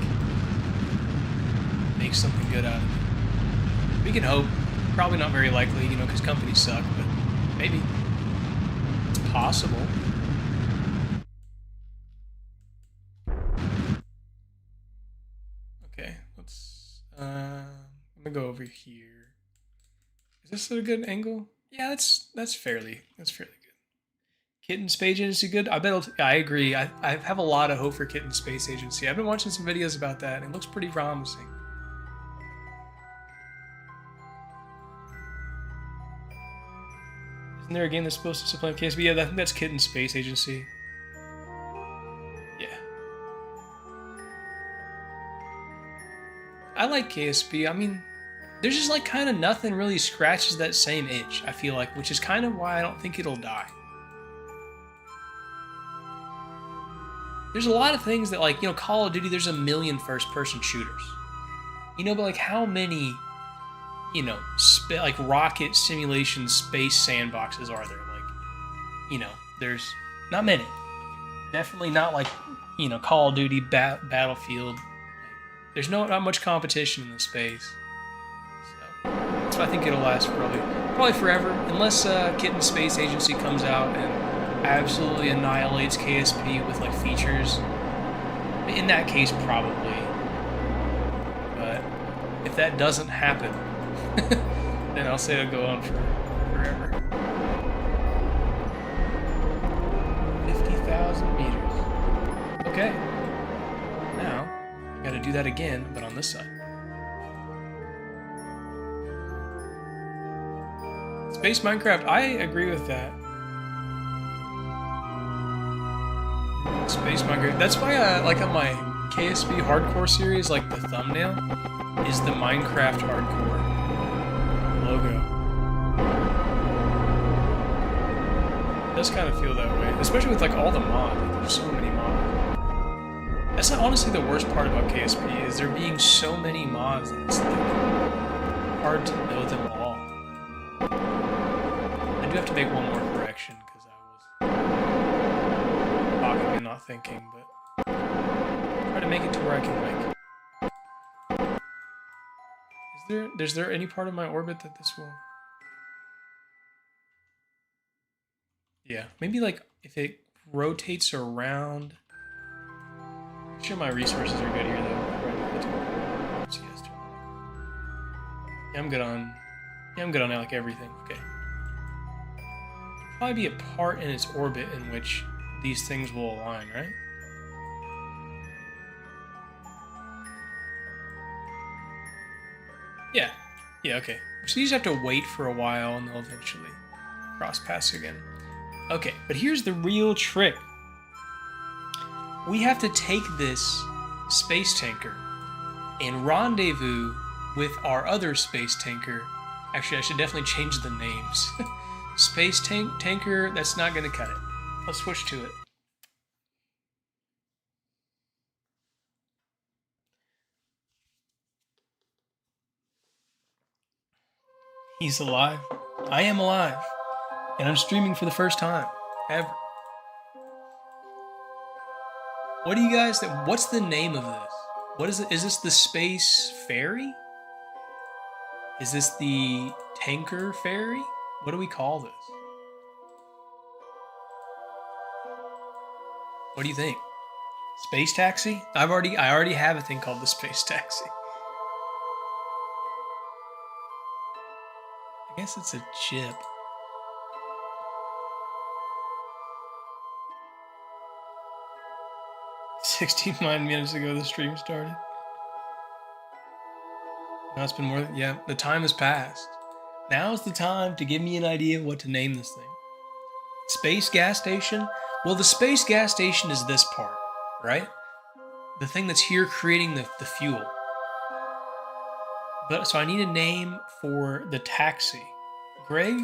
make something good out of it. We can hope. Probably not very likely, you know, because companies suck, but maybe. It's possible. Okay, let's I'm gonna go over here. Is this a good angle? Yeah, that's fairly good. Kitten Space Agency good? I agree. I have a lot of hope for Kitten Space Agency. I've been watching some videos about that and it looks pretty promising. Isn't there a game that's supposed to supplant KSP? Yeah, I think that's Kitten Space Agency. Yeah. I like KSP. I mean, there's just like kind of nothing really scratches that same itch, I feel like, which is kind of why I don't think it'll die. There's a lot of things that, like, you know, Call of Duty, there's a million first-person shooters. You know, but like how many you know, like rocket simulation space sandboxes are there? Like, you know, there's not many. Definitely not like, you know, Call of Duty, Battlefield. Like, there's not much competition in the space. So I think it'll last probably forever, unless Kitten Space Agency comes out and absolutely annihilates KSP with like features. In that case, probably. But if that doesn't happen, then I'll say it'll go on for forever. 50,000 meters. Okay. Now, I gotta do that again, but on this side. Space Minecraft, I agree with that. Space Minecraft. That's why, like on my KSP Hardcore series, like the thumbnail is the Minecraft Hardcore logo. It does kind of feel that way, especially with like all the mods. Like, there's so many mods. That's not honestly the worst part about KSP, is there being so many mods that it's like hard to know them all. I do have to make one more correction because I was talking and not thinking, but try to make it to where I can like. Is there any part of my orbit that this will? Yeah, maybe like if it rotates around. I'm sure my resources are good here though. Yeah, I'm good on. Yeah, I'm good on like everything. Okay. Probably be a part in its orbit in which these things will align, right? Yeah. Yeah, okay. So you just have to wait for a while and they'll eventually cross paths again. Okay, but here's the real trick. We have to take this space tanker and rendezvous with our other space tanker. Actually, I should definitely change the names. Space tanker, that's not going to cut it. Let's switch to it. He's alive. I am alive. And I'm streaming for the first time ever. What do you guys think? What's the name of this? What is it? Is this the space ferry? Is this the tanker ferry? What do we call this? What do you think? Space taxi? I already have a thing called the space taxi. I guess it's a chip. "69 minutes ago the stream started." Now it's been more than, yeah, the time has passed. Now is the time to give me an idea of what to name this thing. Space gas station? Well, the space gas station is this part, right? The thing that's here creating the fuel. But so I need a name for the taxi. Greg?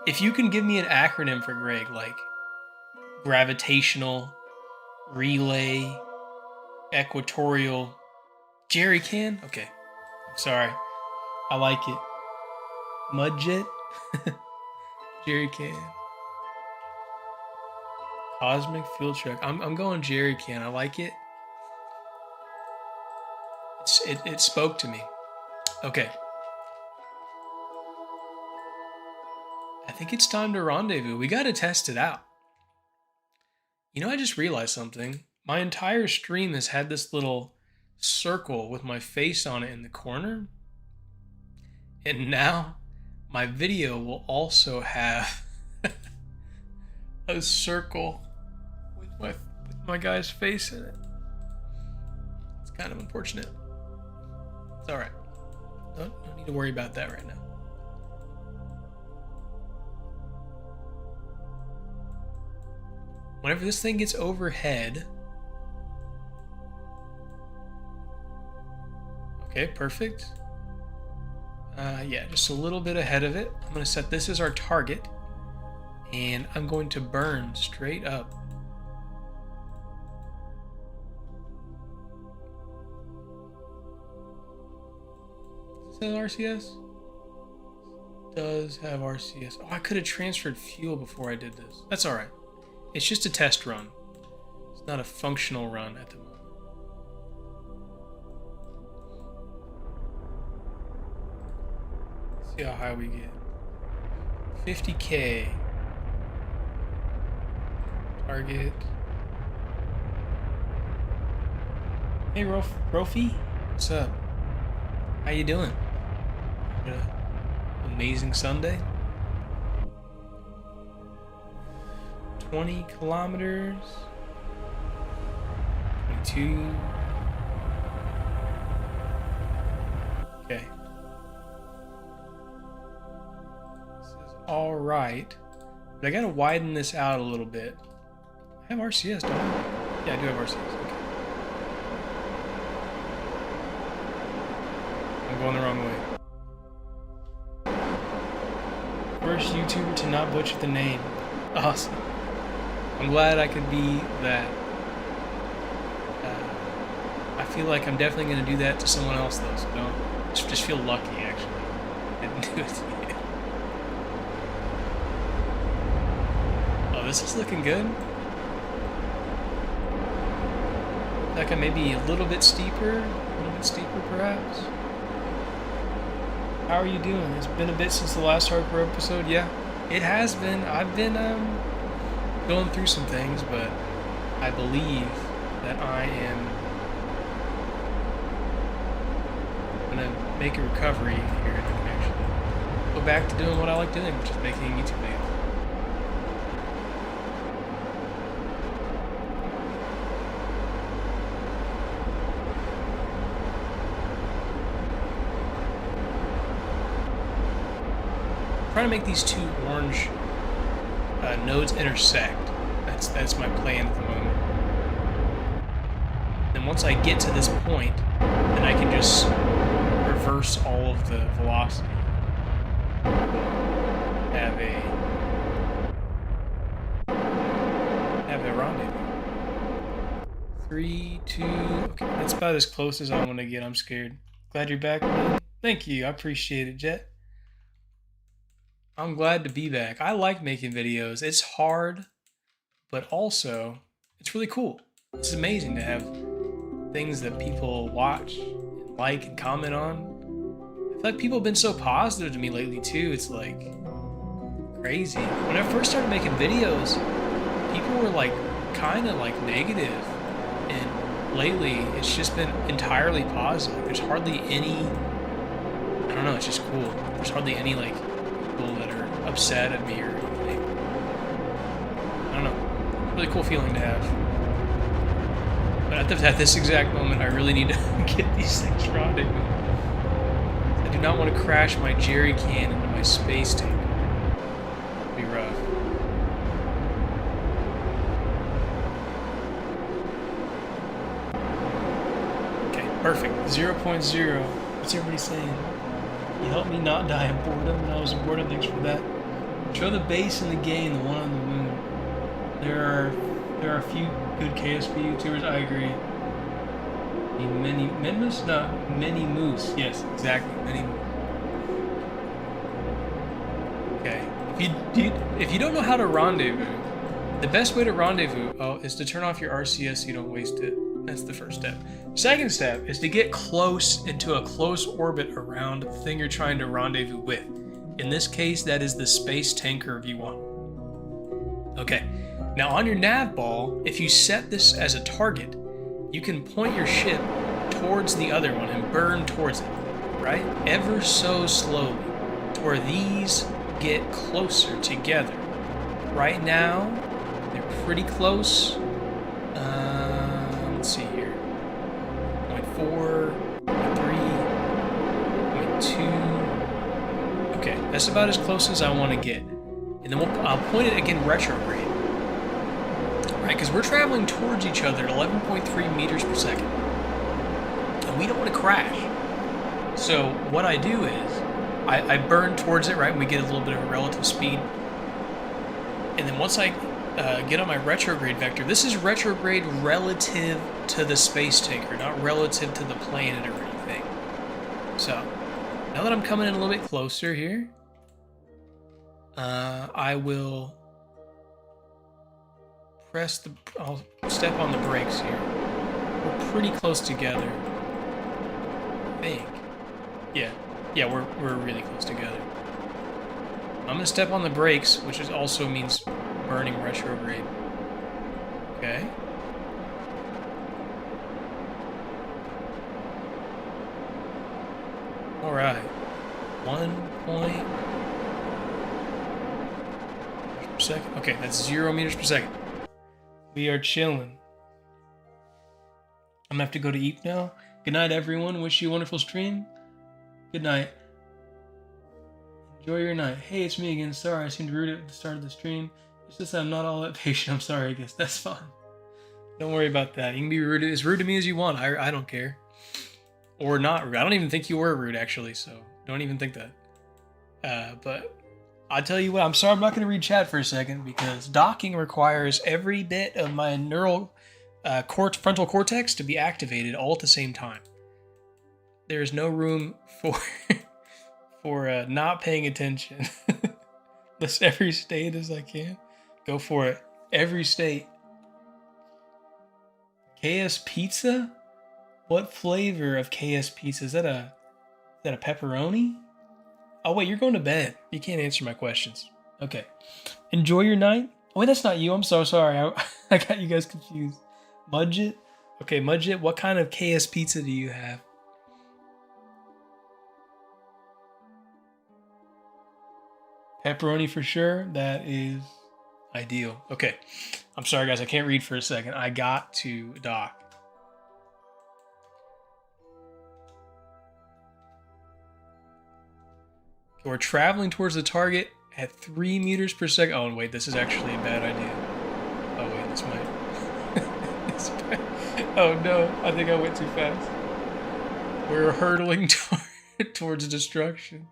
If you can give me an acronym for Greg, like gravitational, relay, equatorial, jerry can? Okay. Sorry. I like it. Mudjet? Jerry can. Cosmic fuel truck. I'm going jerry can. I like it. It spoke to me. Okay. I think it's time to rendezvous. We gotta test it out. You know, I just realized something. My entire stream has had this little circle with my face on it in the corner. And now my video will also have a circle with my guy's face in it. It's kind of unfortunate. It's alright. No need to worry about that right now. Whenever this thing gets overhead. Okay, perfect. Yeah, just a little bit ahead of it. I'm going to set this as our target. And I'm going to burn straight up. Does it have RCS? Does have RCS. Oh, I could have transferred fuel before I did this. That's alright. It's just a test run. It's not a functional run at the moment. Let's see how high we get. 50K. Target. Hey, Rofi. What's up? How you doing? Amazing Sunday. 20 kilometers. 22. Okay. This is all right. But I gotta widen this out a little bit. I have RCS, don't I? Yeah, I do have RCS. Okay. I'm going the wrong way. First YouTuber to not butcher the name. Awesome. I'm glad I could be that. I feel like I'm definitely going to do that to someone else, though, so don't. Just feel lucky, actually. I didn't do it to you. Oh, this is looking good. Like I maybe a little bit steeper perhaps. How are you doing? It's been a bit since the last hardcore episode. Yeah, it has been. I've been going through some things, but I believe that I am gonna make a recovery here and I can actually go back to doing what I like doing, which is making YouTube videos. Trying to make these two orange nodes intersect. That's my plan at the moment. Then once I get to this point, then I can just reverse all of the velocity. Have a rendezvous. 3, 2. Okay, that's about as close as I want to get. I'm scared. Glad you're back, man. Thank you. I appreciate it, Jet. I'm glad to be back. I like making videos. It's hard, but also it's really cool. It's amazing to have things that people watch, and like, and comment on. I feel like people have been so positive to me lately too. It's like crazy. When I first started making videos, people were like kind of like negative, and lately it's just been entirely positive. There's hardly any, I don't know, it's just cool. There's hardly any like that are upset at me or anything. I don't know. Really cool feeling to have. But at this exact moment, I really need to get these things rendezvous. I do not want to crash my jerry can into my space tank. It'd be rough. Okay, perfect. 0.0. What's everybody saying? You helped me not die of boredom, and I was boredom. Thanks for that. Show the base in the game, the one on the moon. There are a few good KSP YouTubers. I agree. Many moose. Yes, exactly. Many. Okay. If you don't know how to rendezvous, the best way to rendezvous is to turn off your RCS so you don't waste it. That's the first step. Second step is to get close into a close orbit around the thing you're trying to rendezvous with. In this case, that is the space tanker V1. Okay, now on your nav ball, if you set this as a target, you can point your ship towards the other one and burn towards it, right? Ever so slowly, to where these get closer together. Right now, they're pretty close. Let's see here. 0.4, 0.3, 0.2. Okay, that's about as close as I want to get. And then I'll point it again retrograde. Right, because we're traveling towards each other at 11.3 meters per second. And we don't want to crash. So what I do is, I burn towards it, right, and we get a little bit of a relative speed. And then once I get on my retrograde vector, this is retrograde relative to the space tanker, not relative to the planet or anything. So Now that I'm coming in a little bit closer here, I will I'll step on the brakes here. We're pretty close together, I think. Yeah, we're really close together. I'm gonna step on the brakes, which also means burning retrograde. Okay. All right. 1 point per second. Okay, that's 0 meters per second. We are chilling. I'm gonna have to go to eat now. Good night, everyone. Wish you a wonderful stream. Good night. Enjoy your night. Hey, it's me again. Sorry, I seemed rude at the start of the stream. It's just that I'm not all that patient. I'm sorry, I guess. That's fine. Don't worry about that. You can be rude, as rude to me as you want. I don't care. Or not rude. I don't even think you were rude, actually, so don't even think that. But I'll tell you what, I'm sorry I'm not going to read chat for a second, because docking requires every bit of my neural frontal cortex to be activated all at the same time. There is no room for not paying attention. List every state as I can. Go for it. Every state. KS pizza? What flavor of KS pizza? Is that a pepperoni? Oh wait, you're going to bed. You can't answer my questions. Okay. Enjoy your night. Oh wait, that's not you. I'm so sorry. I got you guys confused. Mudget? Okay, Mudget, what kind of KS pizza do you have? Pepperoni for sure. That is ideal. Okay. I'm sorry, guys. I can't read for a second. I got to dock. Okay, we're traveling towards the target at 3 meters per second. Oh, wait. This is actually a bad idea. Oh, wait. This might... Oh, no. I think I went too fast. We're hurtling towards destruction.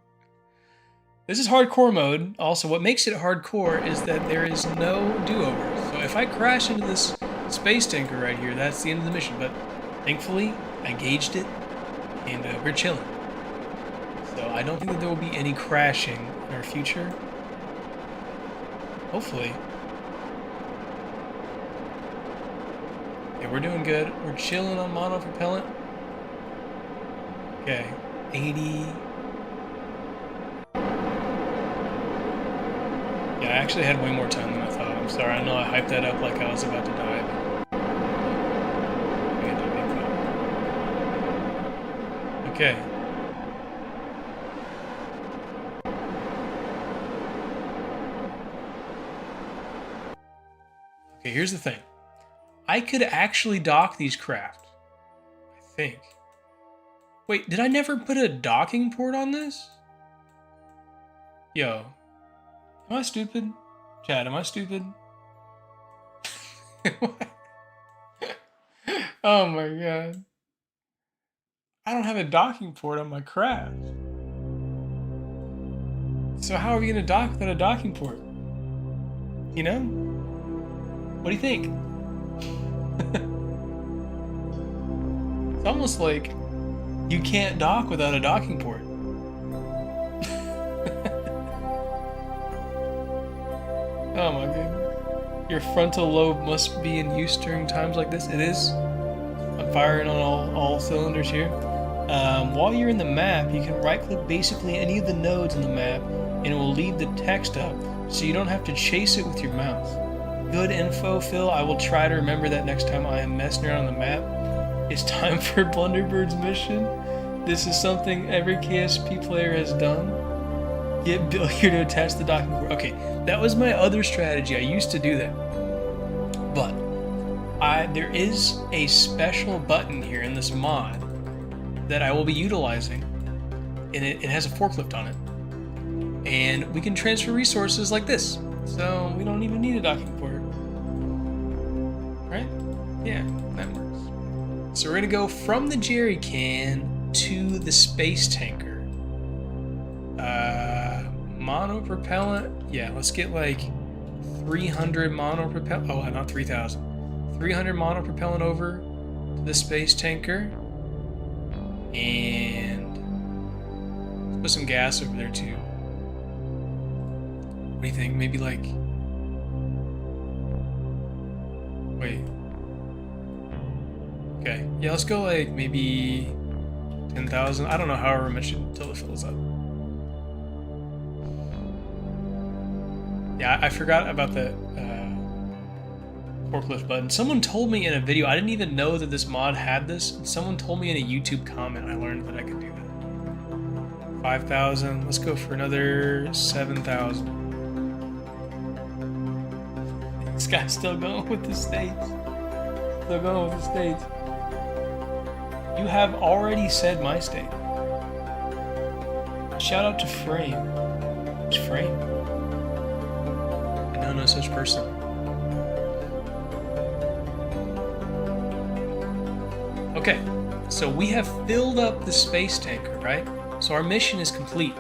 This is hardcore mode. Also, what makes it hardcore is that there is no do-over. So if I crash into this space tanker right here, that's the end of the mission. But thankfully, I gauged it, and we're chilling. So I don't think that there will be any crashing in our future. Hopefully. Yeah, we're doing good. We're chilling on monopropellant. Okay, 80... Yeah, I actually had way more time than I thought. I'm sorry. I know I hyped that up like I was about to die. But... Okay. Okay, here's the thing. I could actually dock these craft. I think. Wait, did I never put a docking port on this? Yo. Am I stupid? Chad, am I stupid? Oh my god. I don't have a docking port on my craft. So how are we gonna dock without a docking port? You know? What do you think? It's almost like you can't dock without a docking port. Oh my goodness. Your frontal lobe must be in use during times like this. It is. I'm firing on all cylinders here. While you're in the map, you can right-click basically any of the nodes in the map, and it will leave the text up, so you don't have to chase it with your mouse. Good info, Phil. I will try to remember that next time I am messing around on the map. It's time for Blunderbird's mission. This is something every KSP player has done. Get Bill here to attach the docking port. Okay, that was my other strategy. I used to do that. But there is a special button here in this mod that I will be utilizing, and it has a forklift on it. And we can transfer resources like this. So we don't even need a docking port. Right? Yeah, that works. So we're gonna go from the jerry can to the space tanker. Monopropellant. Yeah, let's get like 300 monopropellant. Oh, not 3,000. 300 monopropellant over to the space tanker. And Put some gas over there too. What do you think? Maybe like... Wait. Okay. Yeah, let's go like maybe 10,000. I don't know, however much until it fills up. Yeah, I forgot about the forklift button. Someone told me in a video, I didn't even know that this mod had this. Someone told me in a YouTube comment, I learned that I could do that. 5,000. Let's go for another 7,000. This guy's still going with the states. Still going with the states. You have already said my state. Shout out to Frame. Who's Frame? I know no such person. Okay, so we have filled up the space tanker, right? So our mission is complete.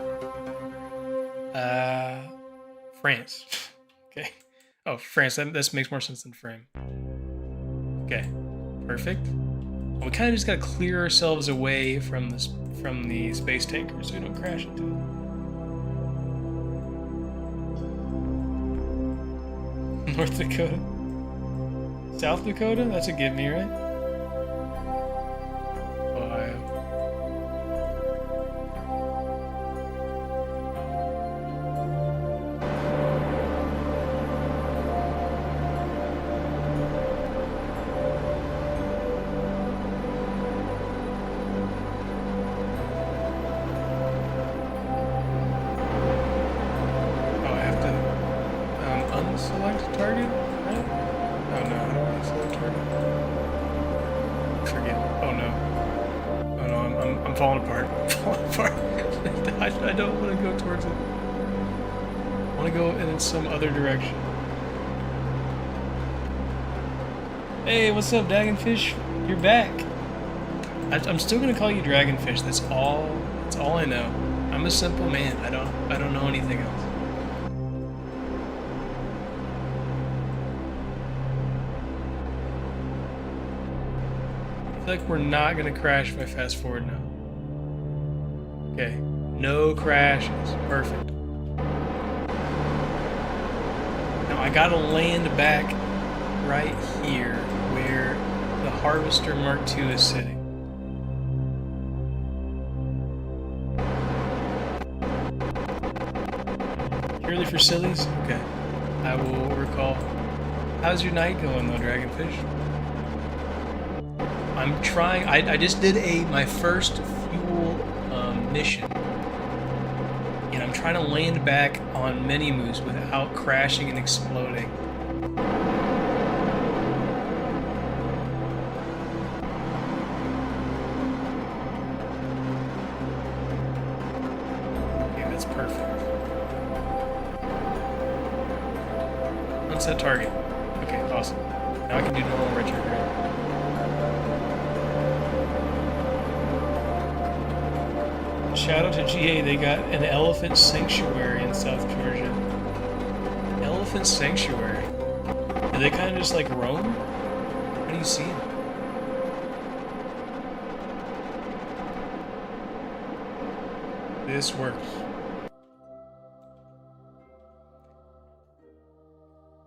France. Okay. Oh, France. That makes more sense than Frame. Okay, perfect. We kind of just gotta clear ourselves away from this the space tanker so we don't crash into it. North Dakota. South Dakota? That's a give me, right? Ohio. Select target, right? Oh no, how do I select target? Forget. Oh no. Oh no, I'm falling apart. I'm falling apart. I don't want to go towards it. I want to go in some other direction. Hey, what's up, Dragonfish? You're back. I'm still gonna call you Dragonfish. That's all I know. I'm a simple man. I don't know anything else. I feel like we're not gonna crash if I fast forward now. Okay, no crashes. Perfect. Now I gotta land back right here where the Harvester Mark II is sitting. Purely for sillies? Okay. I will recall. How's your night going though, Dragonfish? I'm trying. I just did my first fuel mission, and I'm trying to land back on Mini-Moose without crashing and exploding. Okay, that's perfect. Unset target. Okay, awesome. Now I can do normal retrograde. Shout out to GA, they got an elephant sanctuary in South Georgia. Elephant sanctuary? Do they kind of just like roam? How do you see them? This works.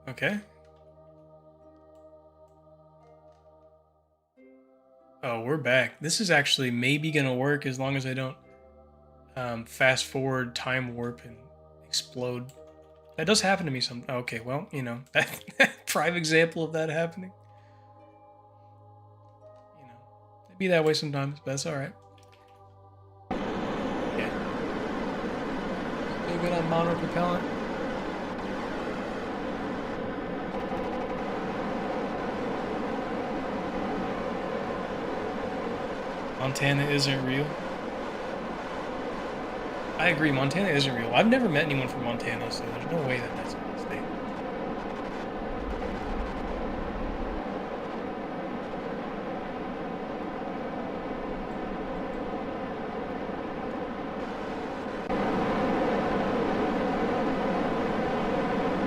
Okay. Oh, we're back. This is actually maybe gonna work as long as I don't fast forward, time warp, and explode. That does happen to me some. Okay, well, you know, that prime example of that happening. You know, it'd be that way sometimes, but that's all right. Yeah. Feel good on monopropellant. Montana isn't real. I agree, Montana isn't real. I've never met anyone from Montana, so there's no way that that's a state.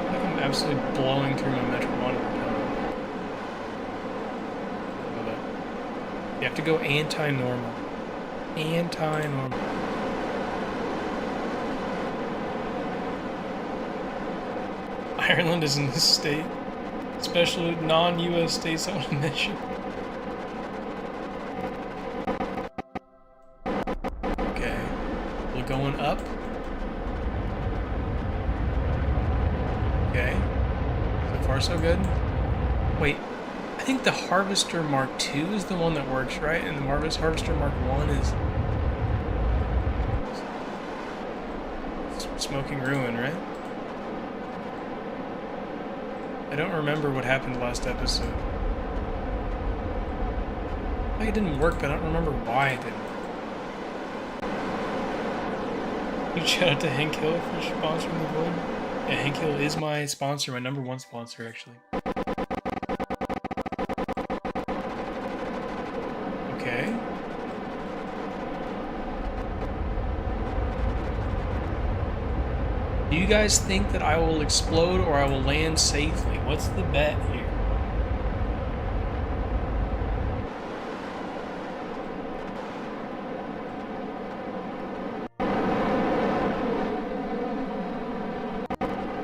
Like I'm absolutely blowing through my metropolitan propellant. You have to go anti-normal. Anti-normal. Ireland isn't a state. Special non-US states on a mission. Okay. We're going up. Okay. So far so good. Wait. I think the Harvester Mark II is the one that works, right? And the Harvester Mark I is Smoking Ruin, right? I don't remember what happened last episode. I think it didn't work, but I don't remember why it didn't. Huge shout out to Hank Hill for sponsoring the vlog. Yeah, Hank Hill is my sponsor, my #1 sponsor, actually. Okay. Do you guys think that I will explode or I will land safely? What's the bet here?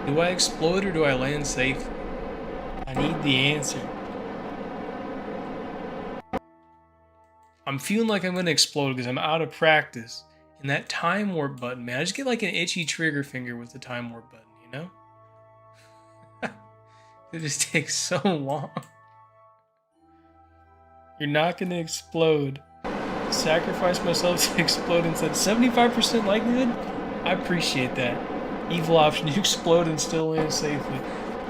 Do I explode or do I land safely? I need the answer. I'm feeling like I'm gonna explode because I'm out of practice. And that time warp button, man, I just get like an itchy trigger finger with the time warp button, you know? It just takes so long. You're not gonna explode. Sacrifice myself to explode instead. 75% likelihood? I appreciate that. Evil option, you explode and still land safely.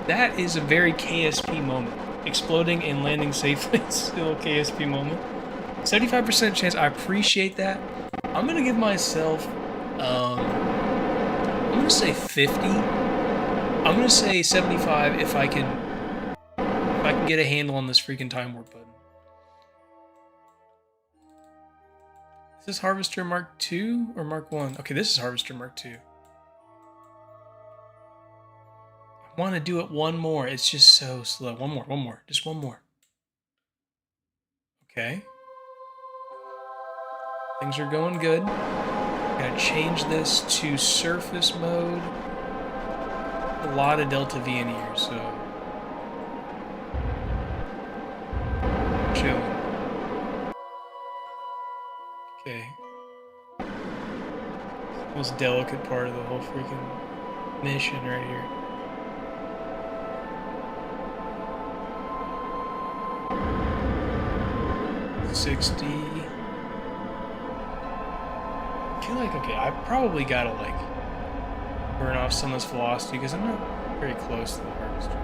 That is a very KSP moment. Exploding and landing safely is still a KSP moment. 75% chance, I appreciate that. I'm gonna give myself, I'm gonna say 50. I'm gonna say 75 if I can get a handle on this freaking time warp button. Is this Harvester Mark II or Mark I? Okay, this is Harvester Mark II. I want to do it one more. It's just so slow. One more. Just one more. Okay. Things are going good. Gotta change this to surface mode. A lot of Delta V in here, so chilling. Okay. Most delicate part of the whole freaking mission right here. $60. I feel like, okay, I probably gotta like burn off some of this velocity because I'm not very close to the harvester.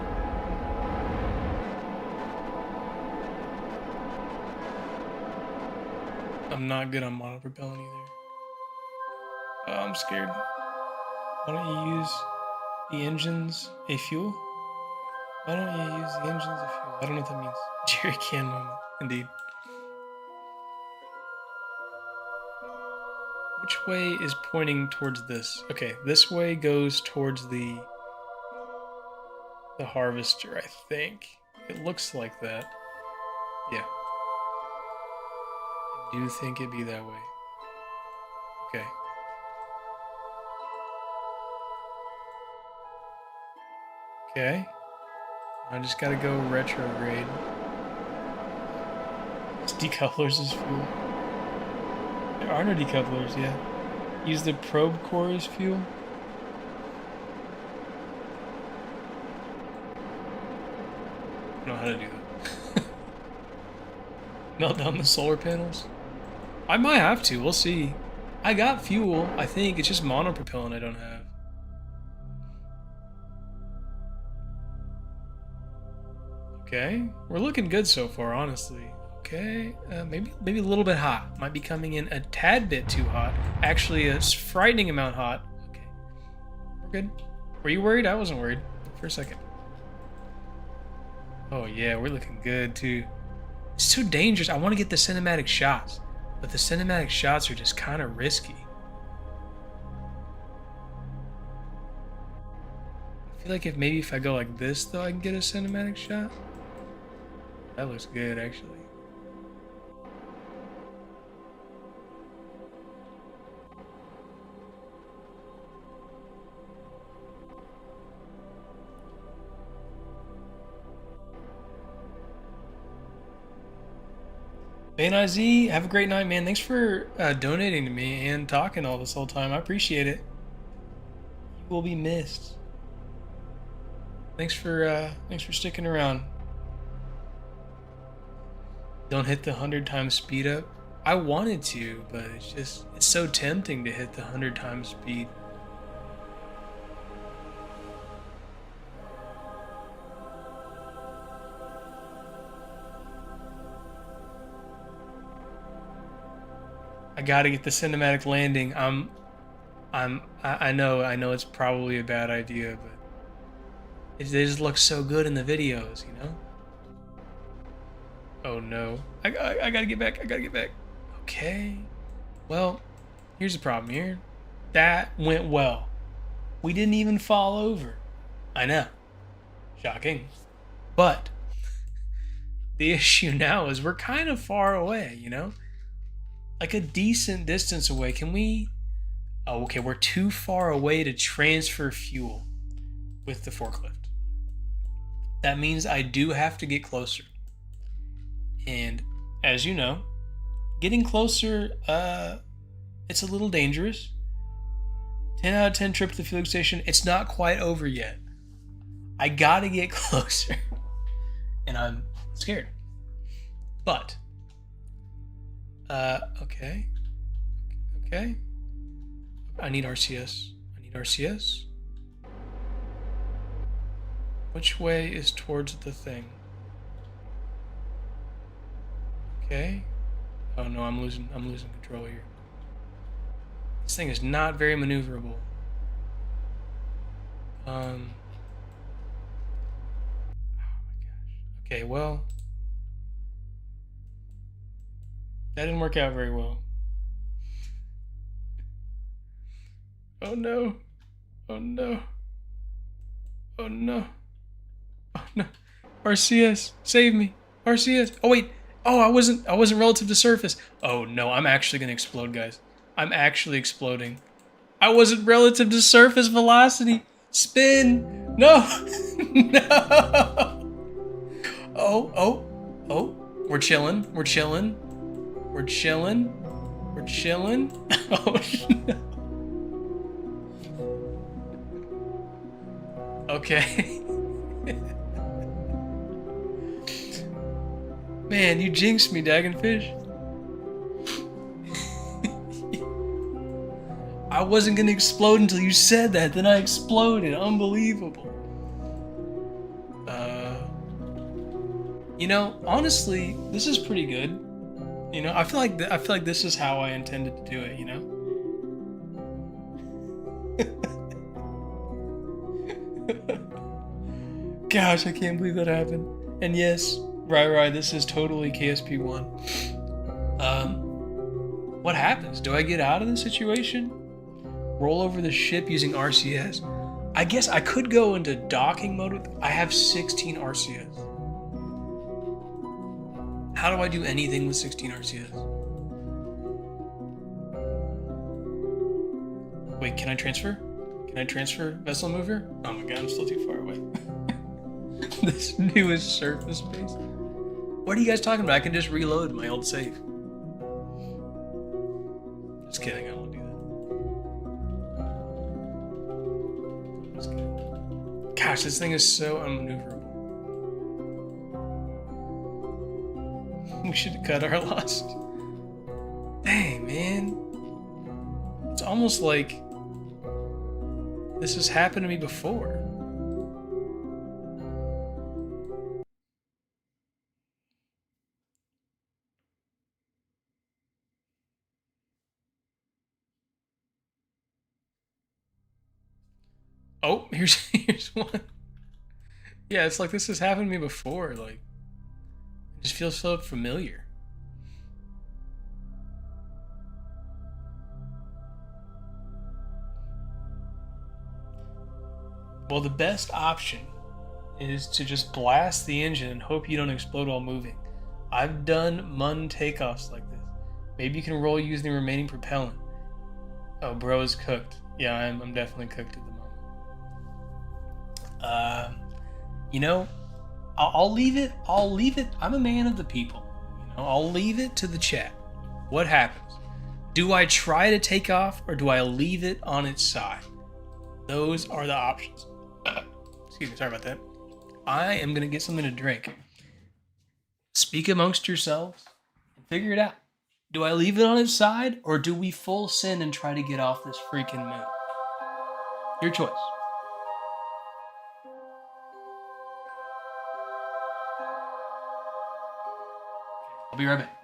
I'm not good on monopropellant either. Oh, I'm scared. Why don't you use the engines a fuel? Why don't you use the engines a fuel? I don't know what that means. Jerry can moment, indeed. Which way is pointing towards this? Okay, this way goes towards the harvester, I think. It looks like that. Yeah. I do think it'd be that way. Okay. Okay. I just gotta go retrograde. It's decouplers as fuel. There are no decouplers, yeah. Use the probe core as fuel. I don't know how to do that. Melt down the solar panels? I might have to, we'll see. I got fuel, I think. It's just monopropellant I don't have. Okay, we're looking good so far, honestly. Okay, maybe a little bit hot. Might be coming in a tad bit too hot. Actually, a frightening amount hot. Okay, we're good. Were you worried? I wasn't worried for a second. Oh yeah, we're looking good too. It's too dangerous. I want to get the cinematic shots, but the cinematic shots are just kind of risky. I feel like if I go like this though, I can get a cinematic shot. That looks good, actually. BNIZ, have a great night, man. Thanks for donating to me and talking all this whole time. I appreciate it. You will be missed. Thanks for sticking around. Don't hit the 100 times speed up. I wanted to, but it's so tempting to hit the 100 times speed. I gotta get the cinematic landing. I know it's probably a bad idea, but they just look so good in the videos, you know? Oh no. I gotta get back. I gotta get back. Okay. Well, here's the problem here. That went well. We didn't even fall over. I know. Shocking. But the issue now is we're kind of far away, you know? Like a decent distance away. Can we... Oh, okay, we're too far away to transfer fuel with the forklift. That means I do have to get closer. And as you know, getting closer, it's a little dangerous. 10 out of 10 trip to the fueling station. It's not quite over yet. I gotta get closer. And I'm scared. But, okay. Okay. I need RCS. Which way is towards the thing? Okay. Oh no, I'm losing control here. This thing is not very maneuverable. Oh my gosh. Okay, well, that didn't work out very well. Oh no. Oh no. Oh no. Oh no. RCS, save me. RCS. Oh wait. Oh, I wasn't relative to surface. Oh no, I'm actually gonna explode, guys. I'm actually exploding. I wasn't relative to surface velocity. Spin. No. No. Oh. We're chilling. Oh no. Okay. Man, you jinxed me, Dagonfish. I wasn't gonna explode until you said that, then I exploded. Unbelievable. You know, honestly, this is pretty good. You know, I feel like this is how I intended to do it, you know? Gosh, I can't believe that happened. And yes, right, this is totally KSP1. What happens? Do I get out of the situation? Roll over the ship using RCS? I guess I could go into docking mode with... I have 16 RCS. How do I do anything with 16 RCS? Wait, can I transfer? Can I transfer vessel mover? Oh my god, I'm still too far away. This newest surface base. What are you guys talking about? I can just reload my old save. Just kidding, I won't do that. Just kidding. Gosh, this thing is so unmaneuverable. We should have cut our loss. Dang, man. It's almost like this has happened to me before. Oh, here's one. Yeah, it's like this has happened to me before. Like, it just feels so familiar. Well, the best option is to just blast the engine and hope you don't explode while moving. I've done MUN takeoffs like this. Maybe you can roll using the remaining propellant. Oh, bro is cooked. Yeah, I'm definitely cooked at the moment. You know, I'll leave it. I'm a man of the people. You I'll leave it to the chat. What happens? Do I try to take off or do I leave it on its side? Those are the options. Excuse me, sorry about that. I am going to get something to drink. Speak amongst yourselves and figure it out. Do I leave it on its side or do we full send and try to get off this freaking moon? Your choice. I'll be right back.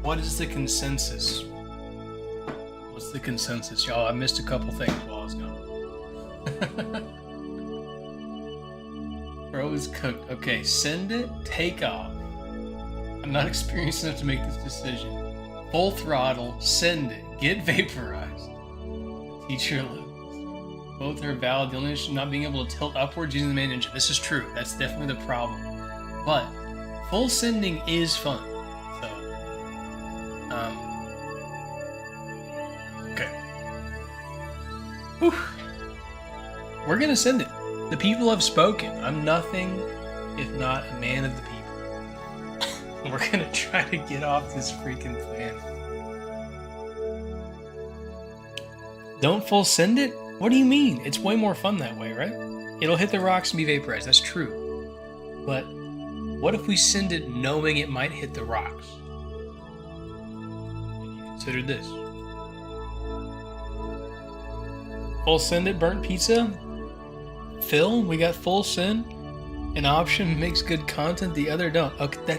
What is the consensus? What's the consensus, y'all? I missed a couple things while I was gone. Bro is cooked. Okay, send it, take off. I'm not experienced enough to make this decision. Full throttle, send it, get vaporized. Teacher lives. Both are valid. The only issue is not being able to tilt upwards using the main engine. This is true. That's definitely the problem. But full sending is fun. Okay. Whew. We're gonna send it. The people have spoken. I'm nothing if not a man of the people. We're gonna try to get off this freaking planet. Don't full send it? What do you mean? It's way more fun that way, right? It'll hit the rocks and be vaporized. That's true. But what if we send it knowing it might hit the rocks? Consider this. Full send it, burnt pizza. Phil, we got full send. An option makes good content, the other don't. Okay,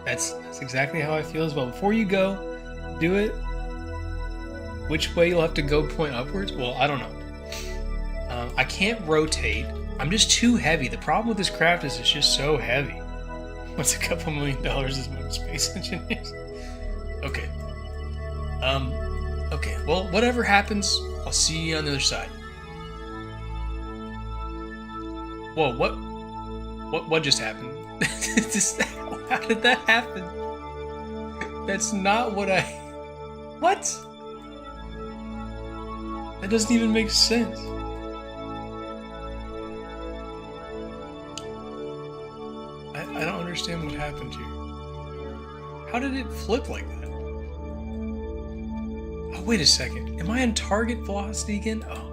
that's exactly how I feel as well. Before you go, do it. Which way you'll have to go point upwards? Well, I don't know. I can't rotate. I'm just too heavy. The problem with this craft is it's just so heavy. What's a couple $1 million as most space engineers? Okay. Okay, well, whatever happens, I'll see you on the other side. Whoa, what just happened? How did that happen? That's not what What? That doesn't even make sense. I don't understand what happened here. How did it flip like that? Oh, wait a second. Am I in target velocity again? Oh.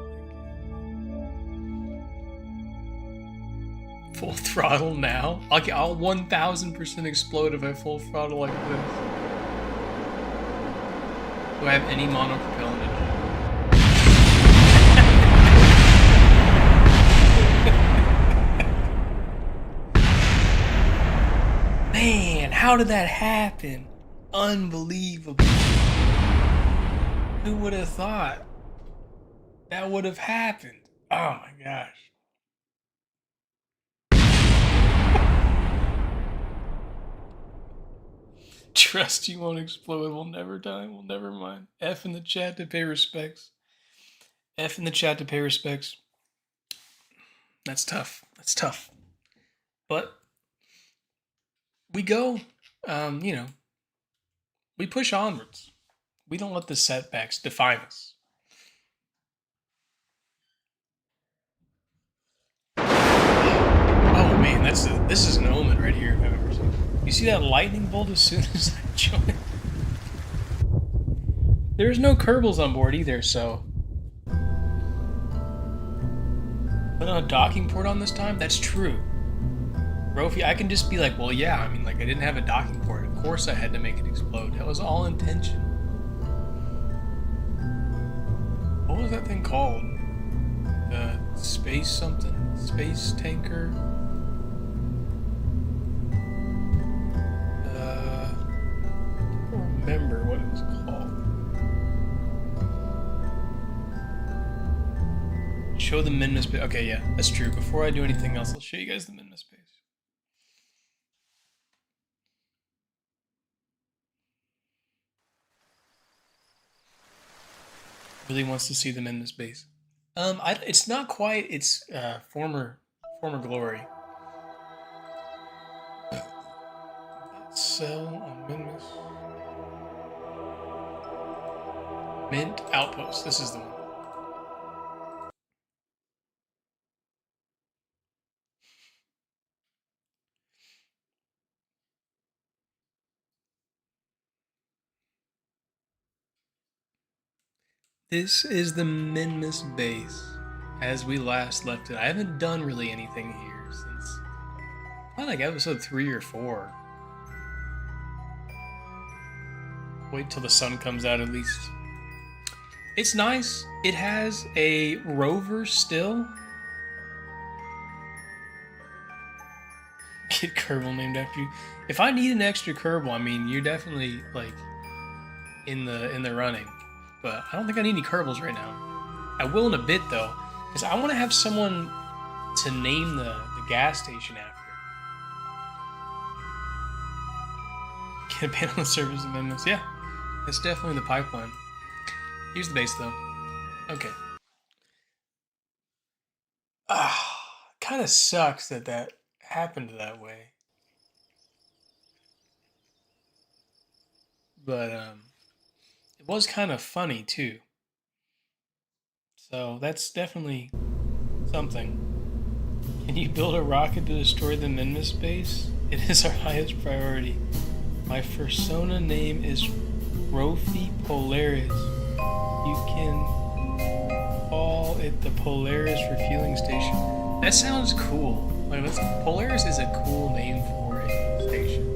Full throttle now? I'll 1000% explode if I full throttle like this. Do I have any monopropellant engine? Man, how did that happen? Unbelievable. Who would have thought that would have happened? Oh my gosh. Trust you won't explode. We'll never die. We'll never mind. F in the chat to pay respects. F in the chat to pay respects. That's tough. That's tough. But we go, you know, we push onwards. We don't let the setbacks define us. Oh man, this is an omen right here if I've ever seen. You see that lightning bolt as soon as I join? There's no Kerbals on board either, so. Put on a docking port on this time? That's true. Rofi, I can just be like, well, yeah, I mean, like, I didn't have a docking port. Of course I had to make it explode. That was all intention. What was that thing called? Space something? Space tanker? I don't remember what it was called. Show the Minmus base. Okay, yeah, that's true. Before I do anything else, I'll show you guys the Minmus base. Really wants to see them in this base. It's not quite its former glory. Sell on Minmus. Mint Outpost. This is the one. This is the Minmus base as we last left it. I haven't done really anything here since probably like episode 3 or 4. Wait till the sun comes out at least. It's nice. It has a rover still. Get Kerbal named after you. If I need an extra Kerbal, I mean, you're definitely like in the running. But I don't think I need any Kerbals right now. I will in a bit though, because I want to have someone to name the gas station after. Get a ban on the service amendments. Yeah, that's definitely the pipeline. Here's the base though. Okay. Kind of sucks that happened that way. But it was kind of funny too. So that's definitely something. Can you build a rocket to destroy the Minmus base? It is our highest priority. My persona name is Rofi Polaris. You can call it the Polaris refueling station. That sounds cool. Like, Polaris is a cool name for a station.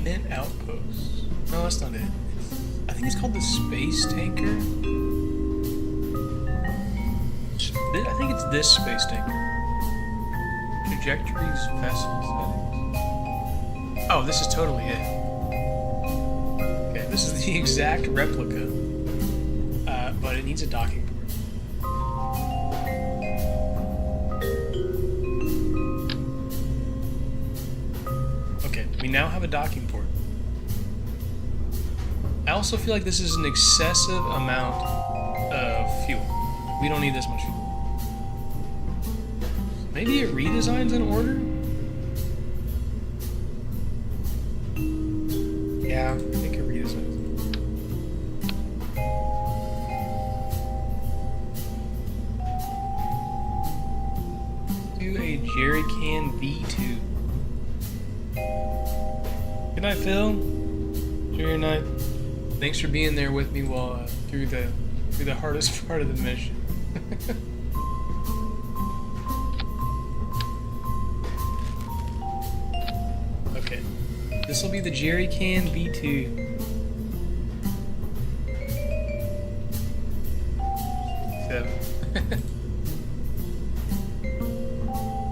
Mint Outpost. No, that's not it. I think it's called the Space Tanker. I think it's this Space Tanker. Trajectories, vessel settings. Oh, this is totally it. Okay, this is the exact replica, but it needs a docking port. Okay, we now have a docking port. I also feel like this is an excessive amount of fuel. We don't need this much fuel. Maybe a redesign's in order? Yeah, I think a redesign's in order. Do a jerry can V2. Good night, Phil. Enjoy your night. Thanks for being there with me while through the hardest part of the mission. Okay, this will be the jerry can V2.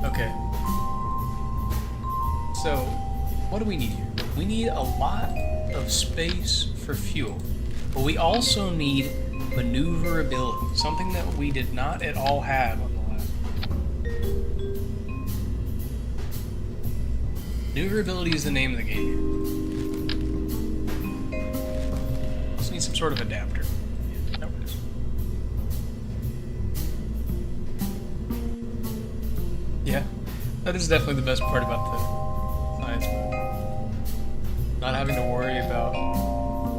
Okay. So, what do we need here? We need a lot of space for fuel, but we also need maneuverability, something that we did not at all have on the last one. Maneuverability is the name of the game. Just need some sort of adapter. Yeah, that works. Yeah, that is definitely the best part about the science mode. Not having to worry about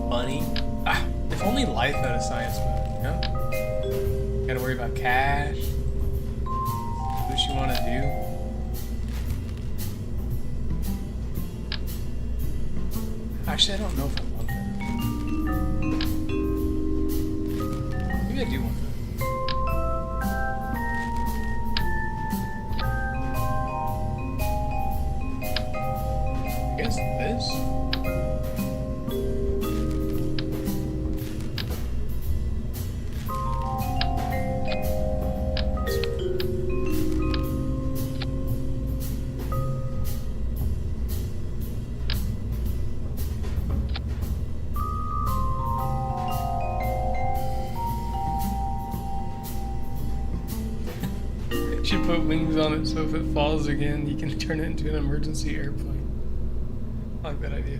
money. Ah, if only life had a science mode, you know? Gotta worry about cash. What you want to do. Actually, I don't know if I want that. Maybe I do want that. I guess this? Should put wings on it so if it falls again, you can turn it into an emergency airplane. I like that idea.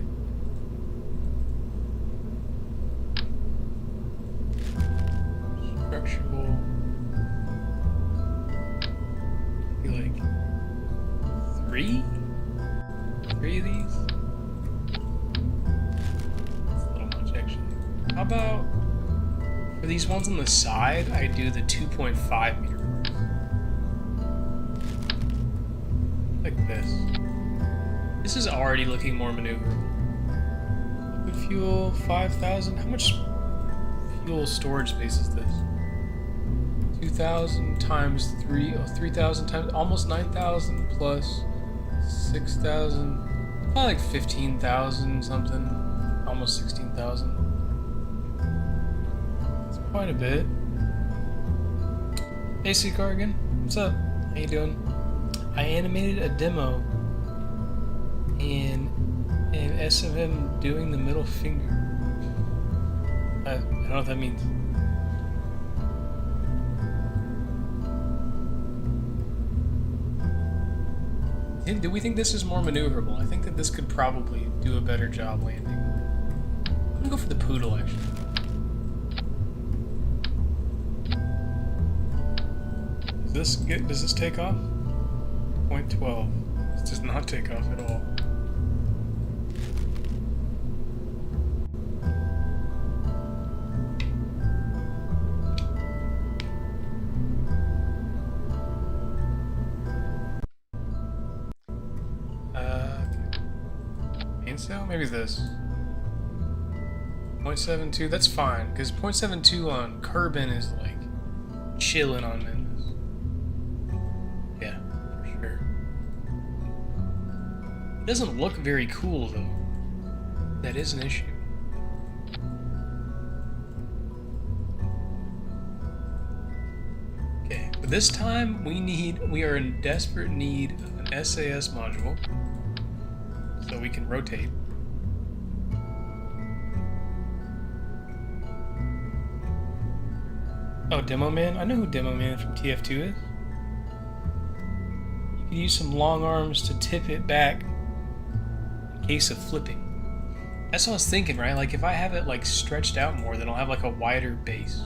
Structural. Be like three of these. That's a little much, actually. How about for these ones on the side? I do the 2.5 meter. Like this. This is already looking more maneuverable. Liquid fuel, 5,000. How much fuel storage space is this? 2,000 times 3, 3,000 times, almost 9,000 plus 6,000. Probably like 15,000 something. Almost 16,000. It's quite a bit. Hey, C Cargan. What's up? How you doing? I animated a demo and SMM doing the middle finger. I don't know what that means. Do we think this is more maneuverable? I think that this could probably do a better job landing. I'm gonna go for the poodle actually. Does this take off? 0.12. This does not take off at all. Mainsail? Maybe this. 0.72, that's fine, because 0.72 on Kerbin is like chilling on Minus. Yeah, for sure. It doesn't look very cool though. That is an issue. Okay, but this time we are in desperate need of an SAS module. So we can rotate. Oh, Demo Man? I know who Demo Man from TF2 is. You can use some long arms to tip it back in case of flipping. That's what I was thinking, right? Like if I have it like stretched out more, then I'll have like a wider base.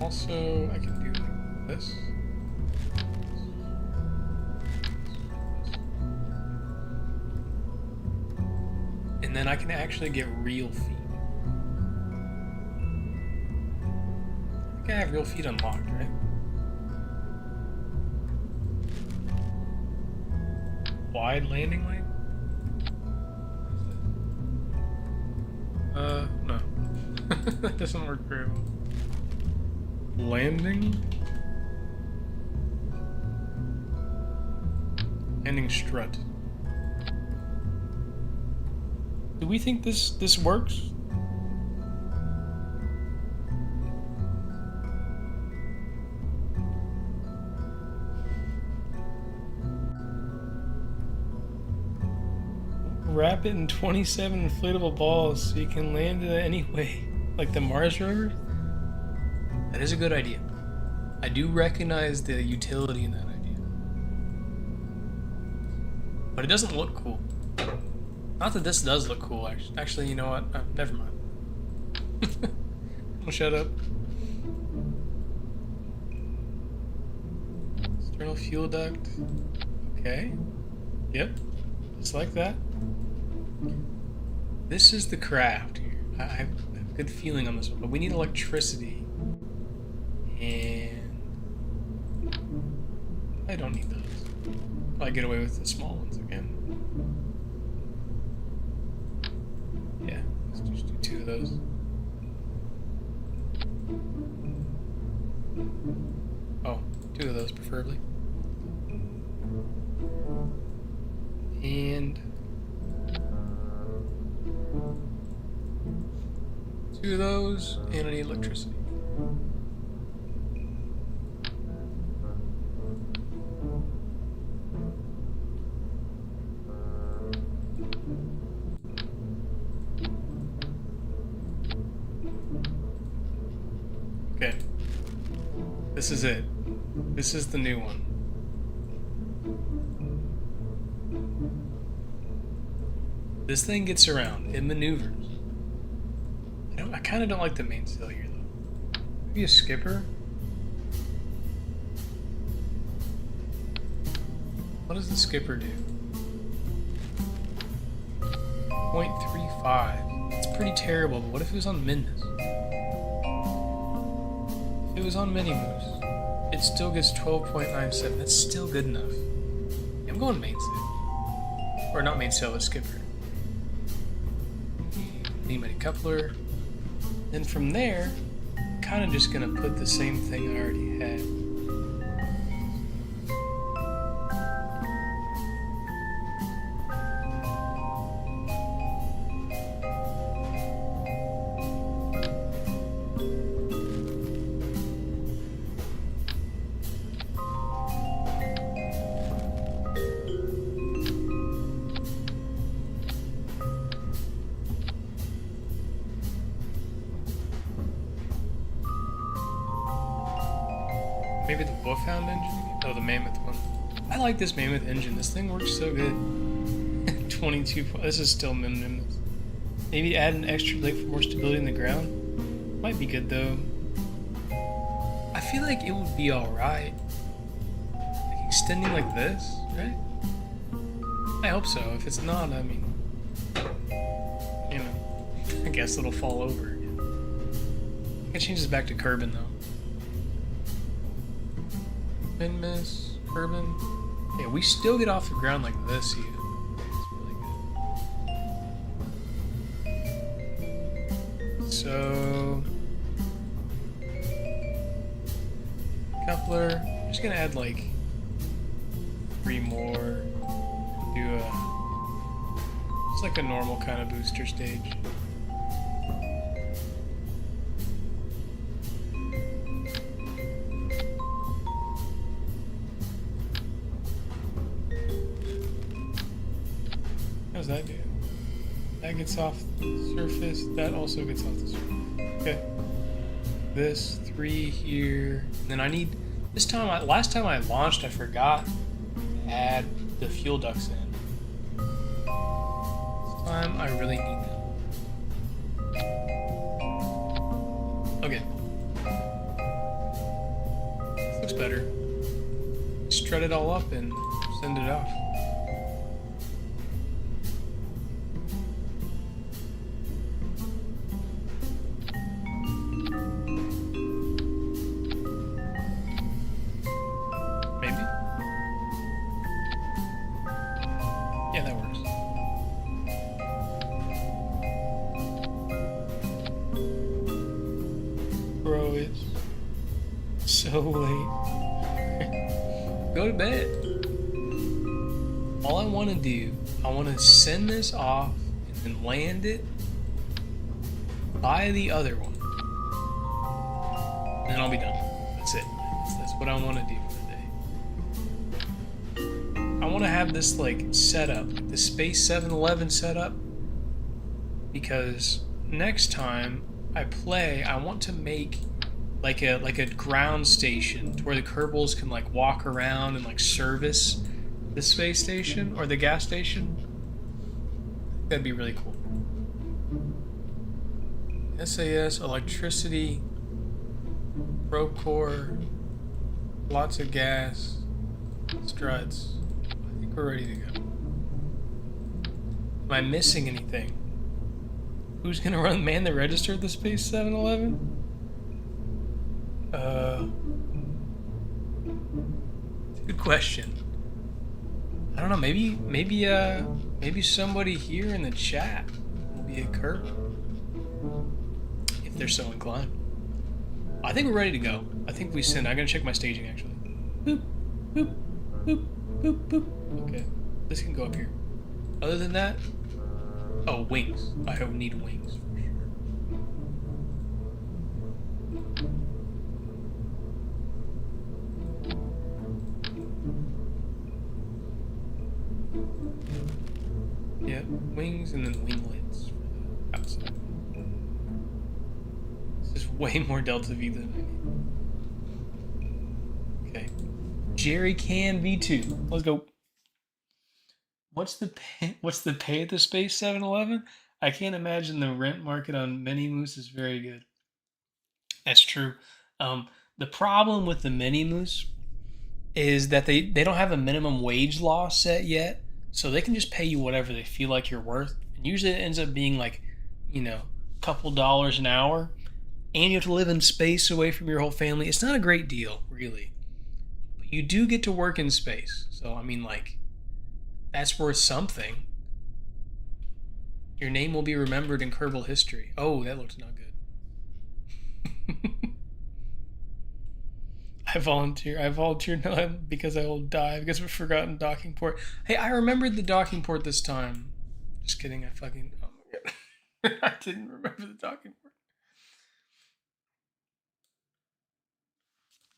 Also, I can do like this. And then I can actually get real feet. I think I have real feet unlocked, right? Wide landing lane? No. That doesn't work very well. Landing? Landing strut. Do we think this works? Wrap it in 27 inflatable balls so you can land it any way, like the Mars rover? That is a good idea. I do recognize the utility in that idea. But it doesn't look cool. Not that this does look cool, actually. Actually, you know what? Never mind. I'll shut up. External fuel duct. Okay. Yep. Just like that. This is the craft here. I have a good feeling on this one, but we need electricity. And I don't need those. I get away with the small ones again. Yeah, let's just do 2 of those. Oh, 2 of those preferably. And 2 of those, and I need electricity. Okay. This is it. This is the new one. This thing gets around. It maneuvers. I kind of don't like the mainsail here, though. Maybe a skipper? What does the skipper do? 0.35. It's pretty terrible, but what if it was on Minus? If it was on Mini-Moose, it still gets 12.97. That's still good enough. I'm going mainsail. Or not mainsail, but skipper. Anybody coupler. Then from there, I'm kind of just going to put the same thing I already had. Maybe the Wolfhound engine? Oh, the Mammoth one. I like this Mammoth engine. This thing works so good. 22. This is still Mammoth. Maybe add an extra leg for more stability in the ground. Might be good though. I feel like it would be alright. Like extending like this, right? I hope so. If it's not, I mean, you know, I guess it'll fall over again. I think it changes back to Kerbin though. Miss, Kerbin. Yeah, we still get off the ground like this here. It's really good. So, coupler. I'm just gonna add like 3 more. Do it's like a normal kind of booster stage. How's that do? That gets off the surface. That also gets off the surface. Okay. This 3 here. And then I need this time. Last time I launched, I forgot to add the fuel ducts in. This time I really need them. Okay. This looks better. Strut it all up and send it off. Yeah, that works. Bro, it's so late. Go to bed. All I want to do, I want to send this off and then land it by the other one. And then I'll be done. That's it. That's what I want to do for the day. I want to have this like setup, like the Space 7-Eleven setup, because next time I play, I want to make like a ground station to where the Kerbals can like walk around and like service the space station or the gas station. That'd be really cool. SAS, electricity, probe core, lots of gas, struts. I think we're ready to go. Am I missing anything? Who's gonna man the register at the Space 7-Eleven? It's a good question. I don't know. Maybe somebody here in the chat will be a Kirk if they're so inclined. I think we're ready to go. I think we send. I'm gonna check my staging actually. Boop, boop, boop, boop, boop. Okay, this can go up here. Other than that, oh, wings. I need wings for sure. Yeah, wings and then winglets for the outside. This is way more Delta V than I need. Okay. Jerry Can V2. Let's go. What's the pay at the Space 7-Eleven? I can't imagine the rent market on Mini Moose is very good. That's true. The problem with the Mini Moose is that they don't have a minimum wage law set yet, so they can just pay you whatever they feel like you're worth. And usually it ends up being like, a couple dollars an hour, and you have to live in space away from your whole family. It's not a great deal, really. But you do get to work in space. So, I mean, like, that's worth something. Your name will be remembered in Kerbal history. Oh, that looks not good. I volunteer now because I will die because we've forgotten docking port. Hey, I remembered the docking port this time. Just kidding, oh my god. I didn't remember the docking port.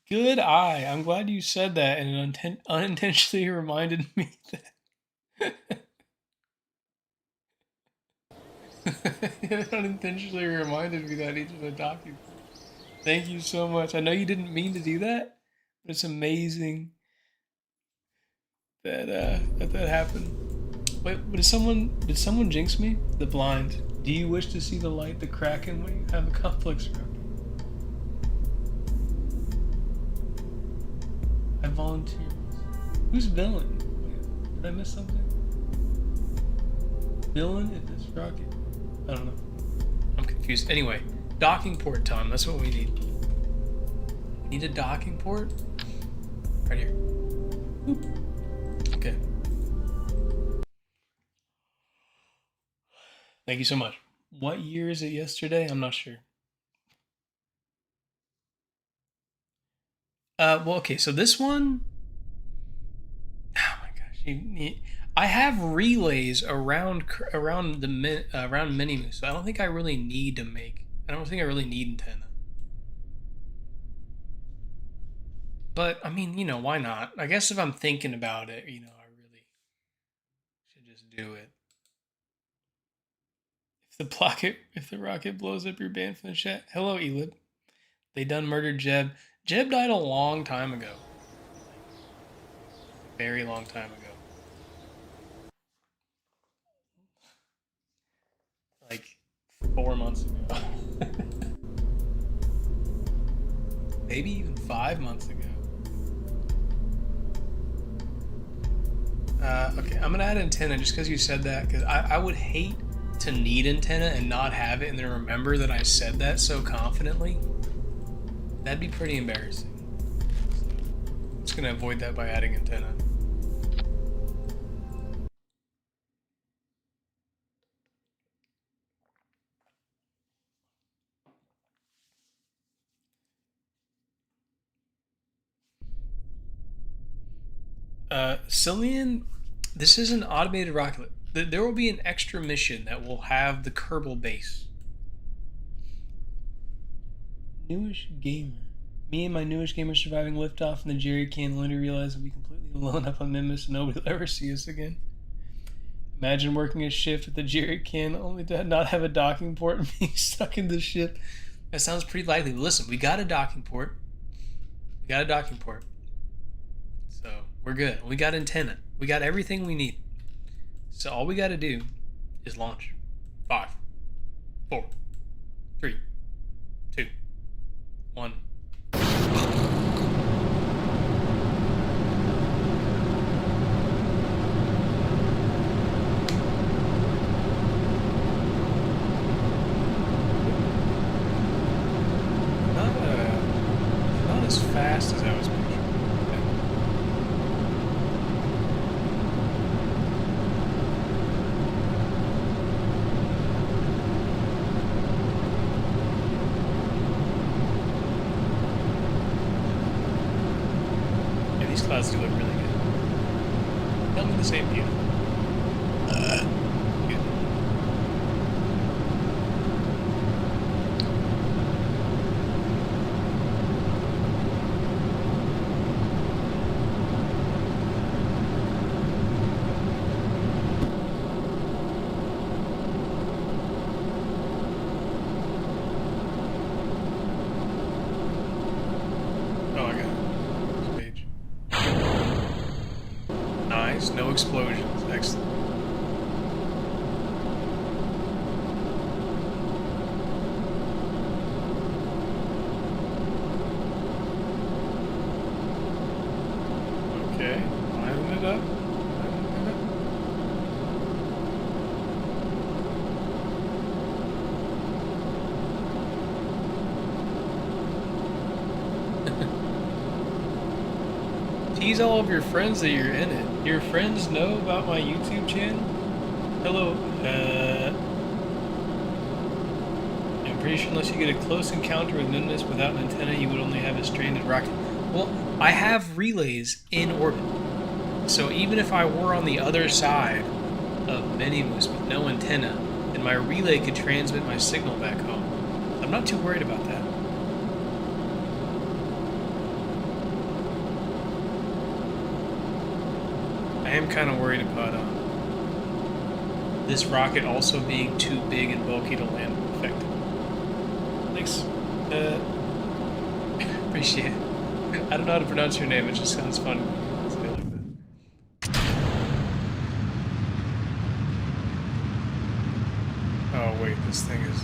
Good eye. I'm glad you said that and it unintentionally reminded me that. It unintentionally reminded me that I needed a docking port. Thank you so much. I know you didn't mean to do that, but it's amazing that that happened. Wait, did someone jinx me? The blind. Do you wish to see the light, the kraken when you have a complex rocket? I volunteer. Who's villain? Wait, did I miss something? Villain in this rocket? I don't know. I'm confused. Anyway, docking port time. That's what we need. We need a docking port? Right here. Oop. Okay. Thank you so much. What year is it yesterday? I'm not sure. Well, okay, so this one. Oh my gosh, I have relays around Minimus, so I don't think I really need to make. I don't think I really need antenna. But I mean, why not? I guess if I'm thinking about it, I really should just do it. If the rocket blows up, you're banned from the chat. Hello, Elib. They done murdered Jeb. Jeb died a long time ago. Very long time ago. Like 4 months ago. Maybe even 5 months ago. Okay, I'm gonna add antenna just because you said that, because I would hate to need antenna and not have it and then remember that I said that so confidently. That'd be pretty embarrassing. So I'm just gonna avoid that by adding antenna. Cillian, this is an automated rocket. There will be an extra mission that will have the Kerbal base. Newish gamer. Me and my newish gamer surviving liftoff and the Jerry can only realize we'll be completely alone up on Mimus and nobody will ever see us again. Imagine working a shift with the Jerry can only to not have a docking port and being stuck in the ship. That sounds pretty likely. Listen, we got a docking port. We got a docking port. So we're good. We got antenna. We got everything we need. So all we got to do is launch. 5, 4, 3, 2, 1. Not as fast as I was picturing. Yeah, these clouds do look really good. Tell me the same beautiful. Good. Oh, I got it. Page. Nice. No explosions. Excellent. Okay. Lining it up. Lining it up. Tease all of your friends that you're in it. Your friends know about my YouTube channel? Hello. I'm pretty sure unless you get a close encounter with Nimbus without an antenna, you would only have a stranded rocket. Well, I have relays in orbit. So even if I were on the other side of Minimus with no antenna, then my relay could transmit my signal back home. I'm not too worried about that. I am kind of worried about this rocket also being too big and bulky to land effectively. Thanks. Appreciate it. I don't know how to pronounce your name, it just sounds fun. Say it like that. Oh wait, this thing is...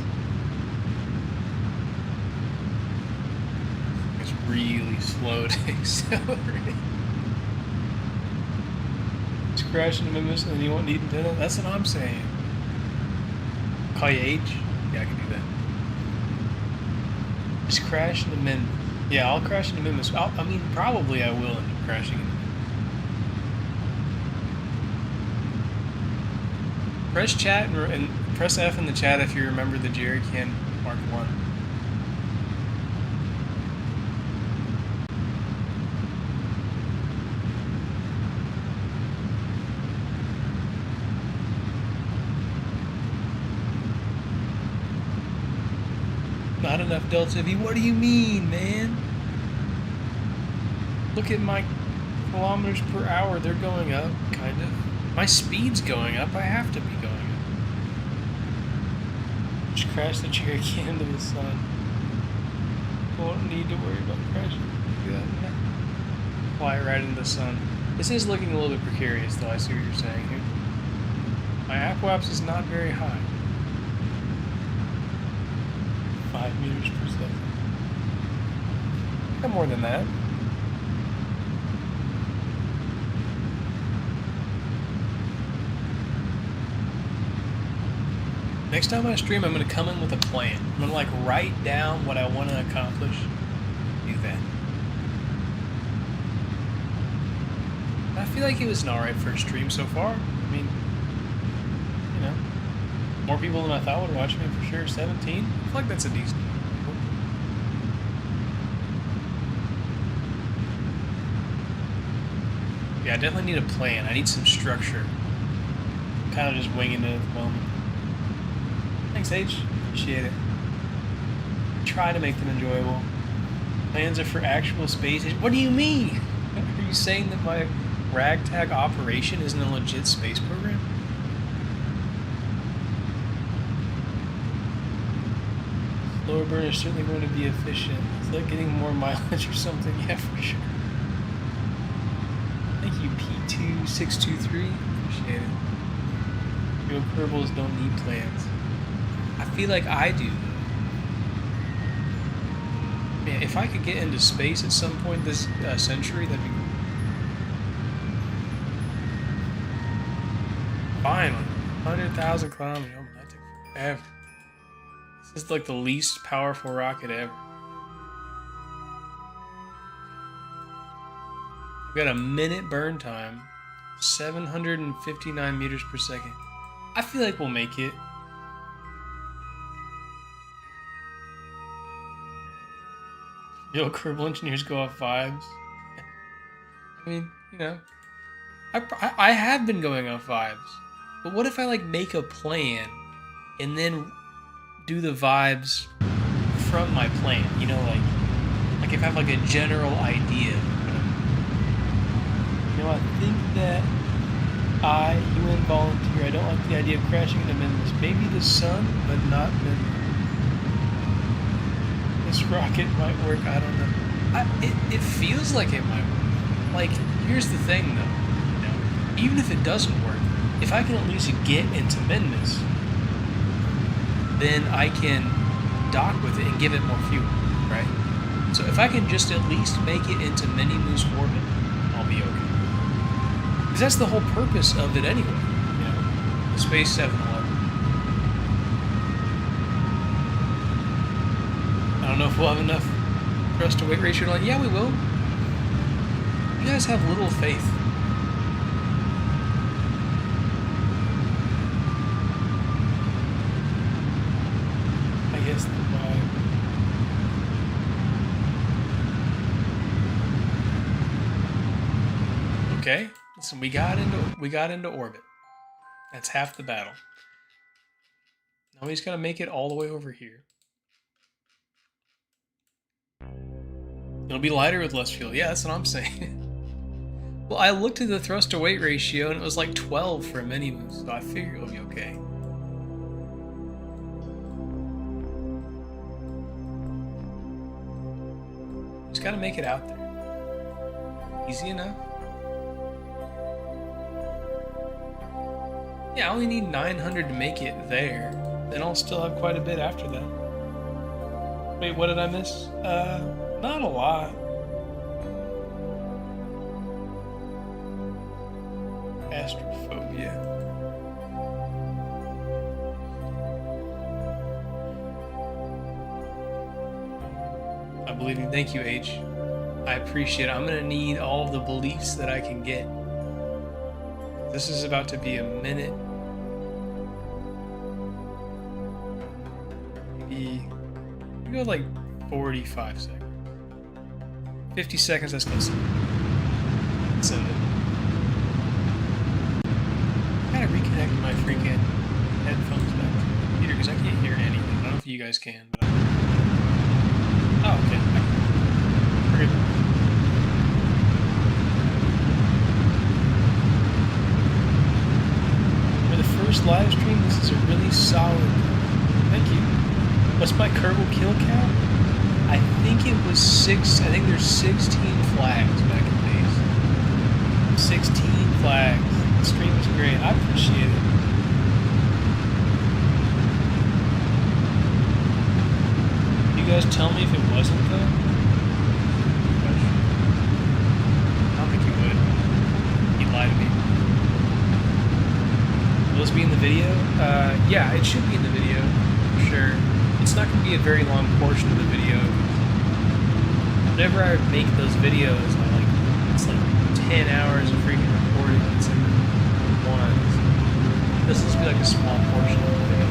It's really slow to accelerate. Just crash into Mimus and then you won't need antenna? That's what I'm saying. Call you H? Yeah, I can do that. Just crash into Min. Yeah, I'll crash into Mimus. I mean, probably I will end up crashing into Mimus. Press chat and press F in the chat if you remember the Jerry Can Mark 1. Not enough Delta V. What do you mean, man? Look at my kilometers per hour. They're going up, kind of. My speed's going up. I have to be going up. Just crash the Cherry Can into the sun. Won't need to worry about crashing. Fly right into the sun. This is looking a little bit precarious, though. I see what you're saying here. My aquaps is not very high. 5 meters per second. Got more than that. Next time I stream, I'm going to come in with a plan. I'm going to like write down what I want to accomplish. Do that. I feel like it was an alright first stream so far. I mean, you know, more people than I thought would watch me for sure. 17? I feel like that's a decent number. Yeah, I definitely need a plan. I need some structure. I'm kind of just winging it at the moment. Thanks, H. Appreciate it. Try to make them enjoyable. Plans are for actual space. What do you mean? Are you saying that my ragtag operation isn't a legit space program? Lower burn is certainly going to be efficient. It's like getting more mileage or something. Yeah, for sure. Thank you, P2623. Appreciate it. Your Kerbals don't need plans. I feel like I do. Man, if I could get into space at some point this century, that'd be cool. Finally, 100,000 kilometers. Oh, that took forever. This is like the least powerful rocket ever. We've got a minute burn time, 759 meters per second. I feel like we'll make it. Yo, Kerbal engineers go off vibes. I mean, you know, I have been going off vibes. But what if I like make a plan and then do the vibes from my plan? You know, like if I have like a general idea. You know, I think that UN volunteer. I don't like the idea of crashing into Memphis. Maybe the sun, but not Memphis. This rocket might work. I don't know. It feels like it might work. Like, here's the thing, though. You know, even if it doesn't work, if I can at least get into Memphis, then I can dock with it and give it more fuel, right? So if I can just at least make it into Mini-Moose orbit, I'll be okay. Because that's the whole purpose of it anyway, you know? The Space 711. I don't know if we'll have enough thrust to weight ratio. Like, yeah, we will. You guys have little faith. I guess the vibe. Okay, listen, we got into orbit. That's half the battle. Now we just gotta make it all the way over here. It'll be lighter with less fuel. Yeah, that's what I'm saying. Well, I looked at the thrust to weight ratio and it was like 12 for a Mini-Moose, so I figured it'll be okay. Just gotta make it out there. Easy enough. Yeah, I only need 900 to make it there. Then I'll still have quite a bit after that. Wait, what did I miss? Not a lot. Astrophobia. I believe you. Thank you, H. I appreciate it. I'm gonna need all of the beliefs that I can get. This is about to be a minute. Maybe we go like 45 seconds. 50 seconds, let's go send it. Send it. I gotta reconnect my freaking headphones back to the computer because I can't hear anything. I don't know if you guys can, but oh, okay. Forget it. For the first live stream, this is a really solid. Thank you. What's my Kerbal kill count? I think it was 6. I think there's 16 flags back in base. 16 flags. The stream was great. I appreciate it. You guys tell me if it wasn't though? I don't think you would. You'd lie to me. Will this be in the video? Yeah, it should be in the video. For sure. It's not going to be a very long portion of the video. Whenever I make those videos, it's like 10 hours of freaking recording. It's like one. This will be like a small portion of the video.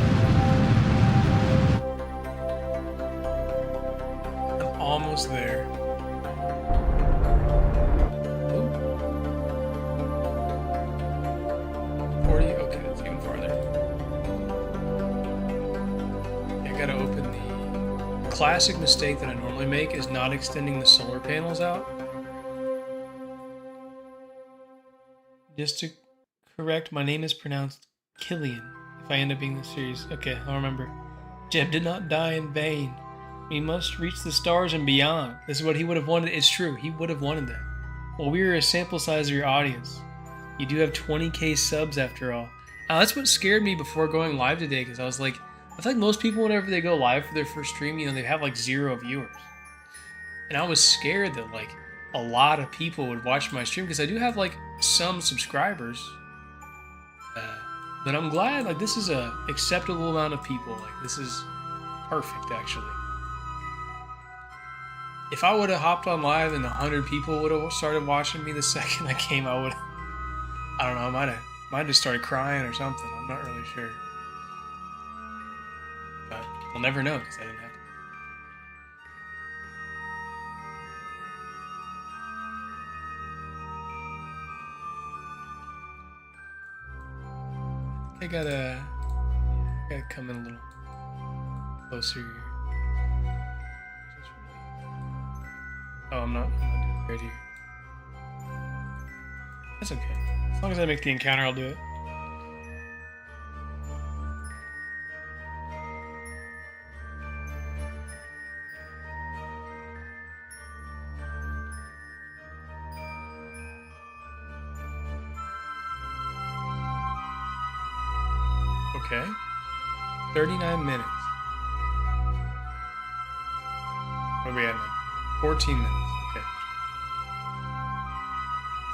I'm almost there. Oh. 40? Okay, that's even farther. I gotta open the classic mistake that I normally make is not extending the solar panels out. Just to correct, my name is pronounced Killian if I end up being in the series. Okay, I'll remember. Jeb did not die in vain. We must reach the stars and beyond. This is what he would have wanted. It's true. He would have wanted that. Well, we are a sample size of your audience. You do have 20K subs after all. Now, that's what scared me before going live today, because I was like, I feel like most people, whenever they go live for their first stream, you know, they have like 0 viewers. And I was scared that like a lot of people would watch my stream, because I do have like some subscribers. But I'm glad, like, this is a acceptable amount of people. Like, this is perfect, actually. If I would have hopped on live and 100 people would have started watching me the second I came, I would, I don't know, I might have just started crying or something. I'm not really sure. But we'll never know, because I didn't have to. I gotta come in a little closer here. Oh, I'm not doing it right here. That's okay. As long as I make the encounter, I'll do it. Okay. 39 minutes. What are we at now? 14 minutes. Okay.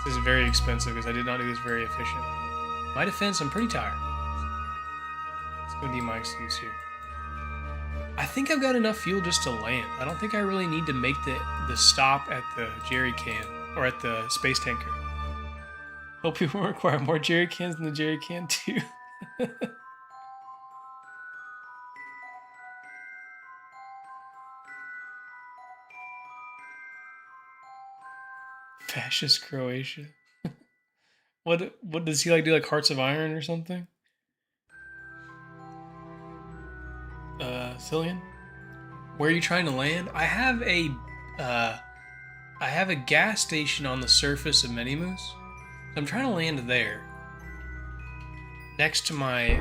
This is very expensive because I did not do this very efficient. My defense, I'm pretty tired. It's going to be my excuse here. I think I've got enough fuel just to land. I don't think I really need to make the stop at the jerry can or at the space tanker. Hope we won't require more jerry cans than the jerry can too. Fascist Croatia. What does he like do, like Hearts of Iron or something? Cillian? Where are you trying to land? I have a gas station on the surface of Minimus. So I'm trying to land there. Next to my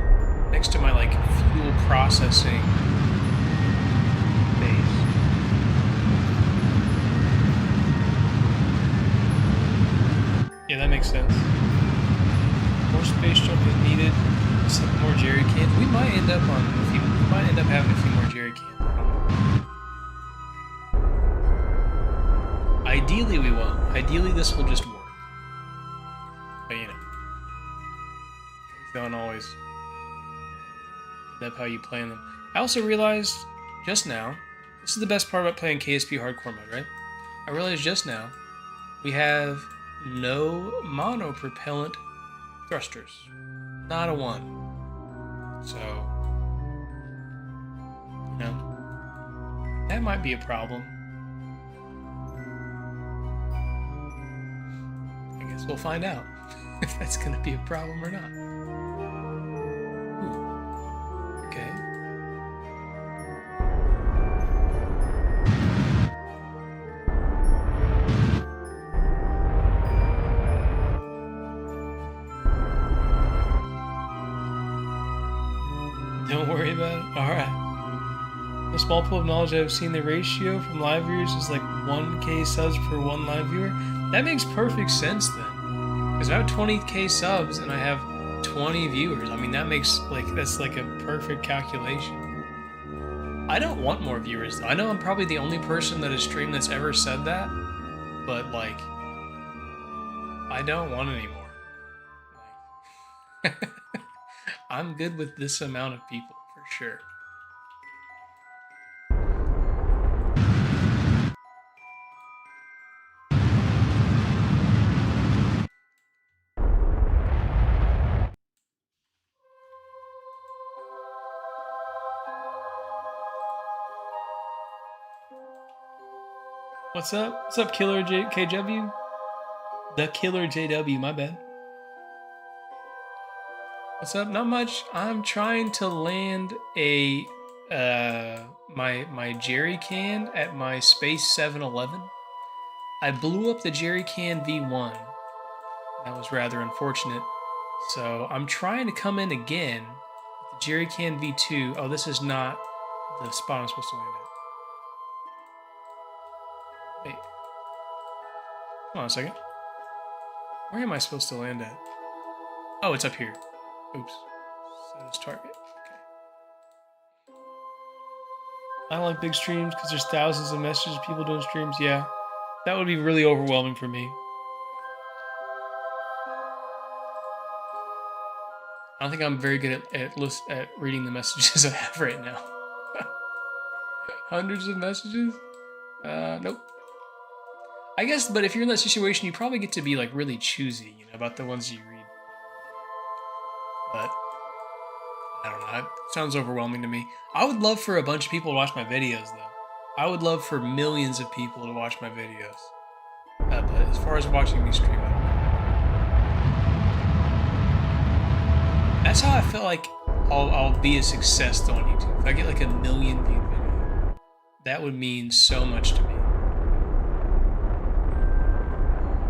like fuel processing base. Yeah, that makes sense. More space jump is needed. Some more jerry cans. We might end up having a few more jerry cans. Ideally, we won't. Ideally, this will just work. But you know, things don't always end up how you plan them. I also realized just now, this is the best part about playing KSP hardcore mode, right? I realized just now we have no monopropellant thrusters. Not a one. So, you know, that might be a problem. I guess we'll find out if that's going to be a problem or not. Ooh. Okay. Don't worry about it. Alright. A small pool of knowledge, I've seen the ratio from live viewers is like 1K subs per 1 live viewer. That makes perfect sense then. Because if I have 20K subs and I have 20 viewers, I mean that's like a perfect calculation. I don't want more viewers though. I know I'm probably the only person that has streamed that's ever said that, but like, I don't want any more. Like, I'm good with this amount of people, for sure. What's up? What's up, Killer KW? The Killer JW, my bad. What's up? Not much. I'm trying to land a my jerry can at my Space 7-Eleven. I blew up the jerry can V1. That was rather unfortunate. So I'm trying to come in again with the jerry can V2. Oh, this is not the spot I'm supposed to land at. Hold on a second. Where am I supposed to land at? Oh, it's up here. Oops. Set as target. Okay. I don't like big streams because there's thousands of messages, people doing streams. Yeah, that would be really overwhelming for me. I don't think I'm very good at reading the messages I have right now. Hundreds of messages? Nope. I guess, but if you're in that situation, you probably get to be like really choosy, you know, about the ones you read. But I don't know. It sounds overwhelming to me. I would love for a bunch of people to watch my videos, though. I would love for millions of people to watch my videos. But as far as watching me stream, I don't know. That's how I feel like I'll be a success though on YouTube. If I get like a 1 million viewed video, that would mean so much to me.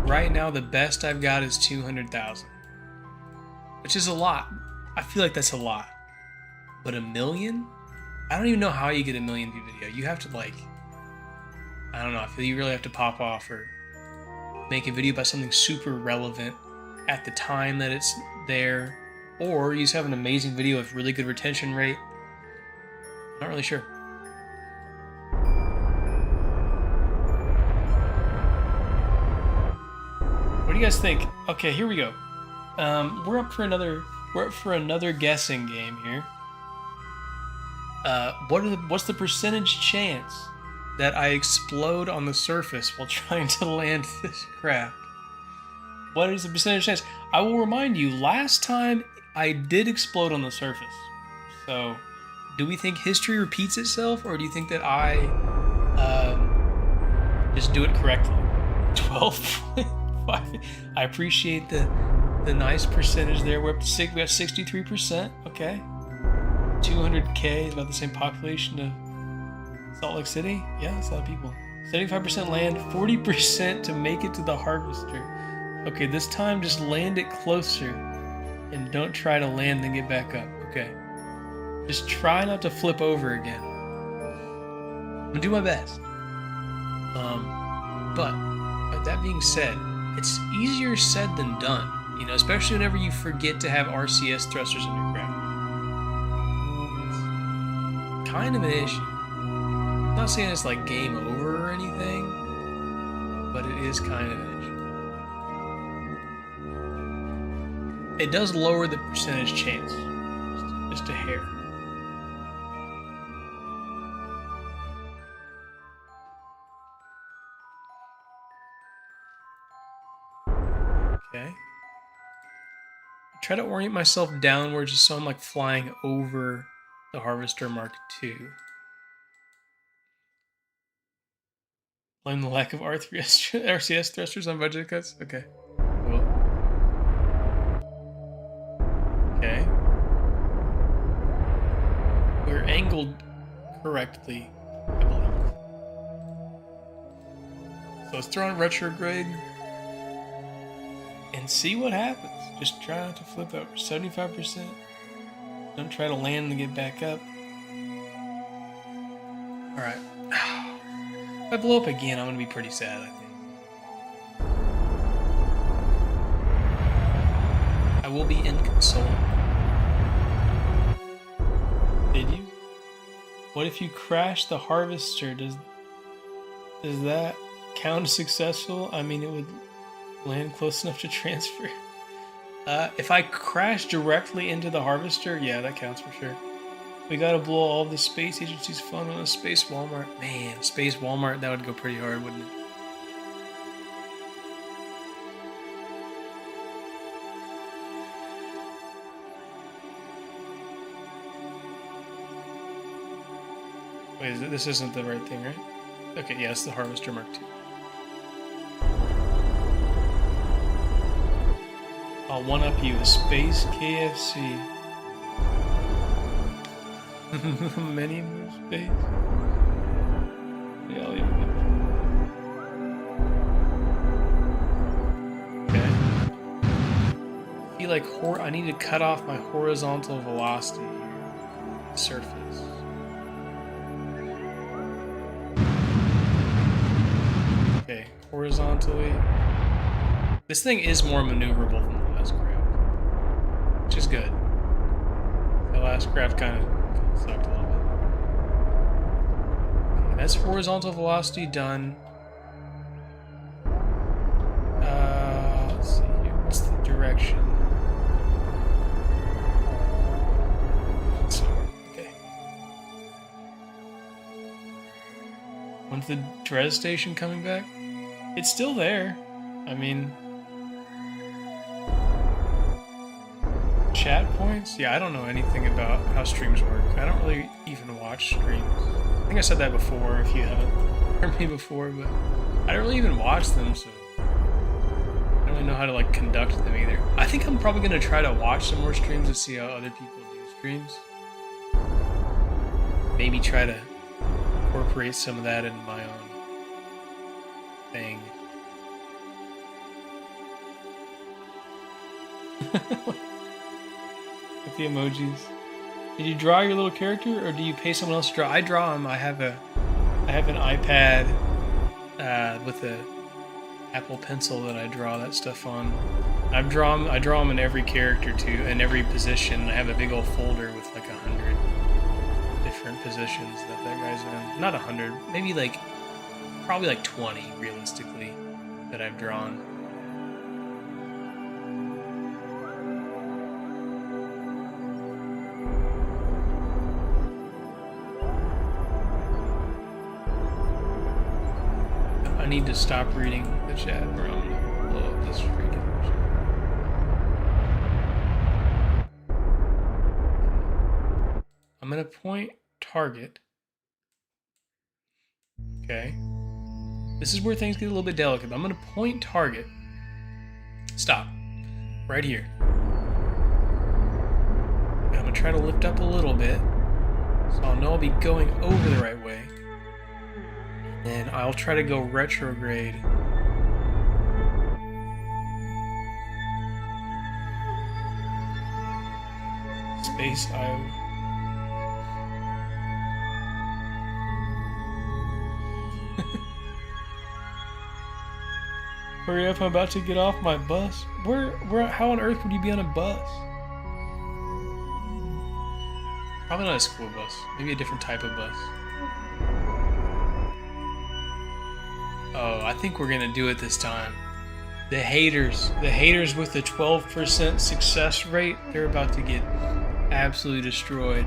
Right now, the best I've got is 200,000, which is a lot. I feel like that's a lot. But 1 million? I don't even know how you get a 1 million view video. You have to like, I don't know. I feel you really have to pop off or make a video about something super relevant at the time that it's there. Or you just have an amazing video with really good retention rate. Not really sure. What do you guys think? Okay, here we go. We're up for another guessing game here. What's the percentage chance that I explode on the surface while trying to land this craft? What is the percentage chance? I will remind you, last time I did explode on the surface. So, do we think history repeats itself, or do you think that I just do it correctly? 12.5. I appreciate the nice percentage there. We're up to we got 63%. Okay. 200K is about the same population of Salt Lake City. Yeah, that's a lot of people. 75% land, 40% to make it to the harvester. Okay, this time just land it closer and don't try to land and get back up. Okay. Just try not to flip over again. I'm gonna do my best. But that being said, it's easier said than done. You know, especially whenever you forget to have RCS thrusters in your craft. It's kind of an issue. I'm not saying it's like game over or anything, but it is kind of an issue. It does lower the percentage chance, just a hair. Okay. Try to orient myself downwards just so I'm like flying over the Harvester Mark II. Blame the lack of RCS thrusters on budget cuts? Okay. Cool. Okay. We're angled correctly, I believe. So let's throw on retrograde and see what happens. Just try not to flip over. 75%. Don't try to land and get back up. Alright. If I blow up again, I'm going to be pretty sad, I think. I will be inconsolable. Did you? What if you crash the harvester? Does that count as successful? I mean, it would land close enough to transfer. If I crash directly into the harvester, yeah, that counts for sure. We gotta blow all the space agencies fun on a space Walmart. Man, space Walmart, that would go pretty hard, wouldn't it? Wait, this isn't the right thing, right? Okay, yeah, it's the Harvester Mark II. I'll one-up you, a space KFC. Many more space. Yeah, I'll even okay. I feel like I need to cut off my horizontal velocity here. Surface. Okay, horizontally. This thing is more maneuverable than the last craft, which is good. The last craft kind of sucked a little bit. Okay, that's horizontal velocity done. Let's see here. What's the direction? Okay. When's the Dres station coming back? It's still there. I mean, chat points? Yeah, I don't know anything about how streams work. I don't really even watch streams. I think I said that before if you haven't heard me before, but I don't really even watch them, so I don't really know how to like conduct them either. I think I'm probably gonna try to watch some more streams to see how other people do streams. Maybe try to incorporate some of that into my own thing. With the emojis. Did you draw your little character, or do you pay someone else to draw? I draw them. I have an iPad with a Apple Pencil that I draw that stuff on. I draw them in every character too, in every position. I have a big old folder with like 100 different positions that guy's in. Not 100, maybe like probably like 20 realistically that I've drawn. I need to stop reading the chat or I'm gonna blow up this freaking shit. I'm gonna point target. Okay. This is where things get a little bit delicate. I'm gonna point target. Stop. Right here. And I'm gonna try to lift up a little bit so I'll know I'll be going over the right way. And I'll try to go retrograde. Space IO. Hurry up, I'm about to get off my bus. How on earth would you be on a bus? Probably not a school bus. Maybe a different type of bus. Oh, I think we're gonna do it this time. The haters with the 12% success rate, they're about to get absolutely destroyed.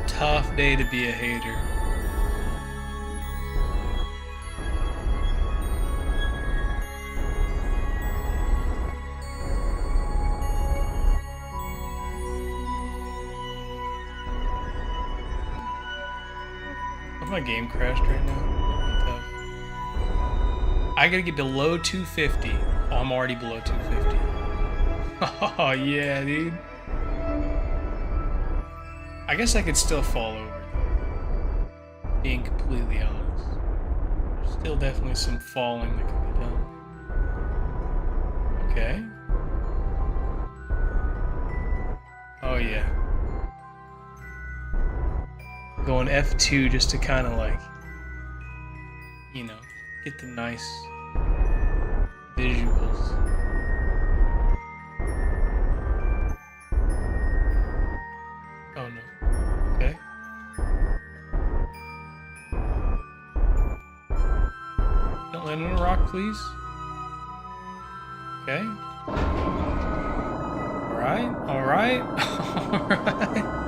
Tough day to be a hater. My game crashed right now. Tough. I gotta get below 250. Oh, I'm already below 250. Oh yeah, dude. I guess I could still fall over though. Being completely honest. There's still definitely some falling that can be done. Okay. Oh yeah. Going F2 just to kind of like, you know, get the nice visuals. Oh no. Okay. Don't land on a rock, please. Okay. Alright, alright, alright.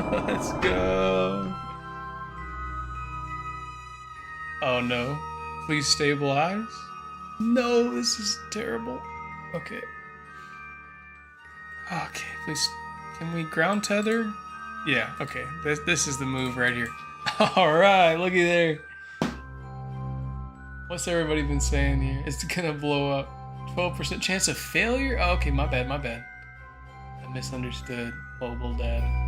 Let's go. Oh no. Please stabilize. No, this is terrible. Okay. Okay, please. Can we ground tether? Yeah, okay. This is the move right here. Alright, looky there. What's everybody been saying here? It's gonna blow up. 12% chance of failure? Oh, okay, my bad. I misunderstood mobile data.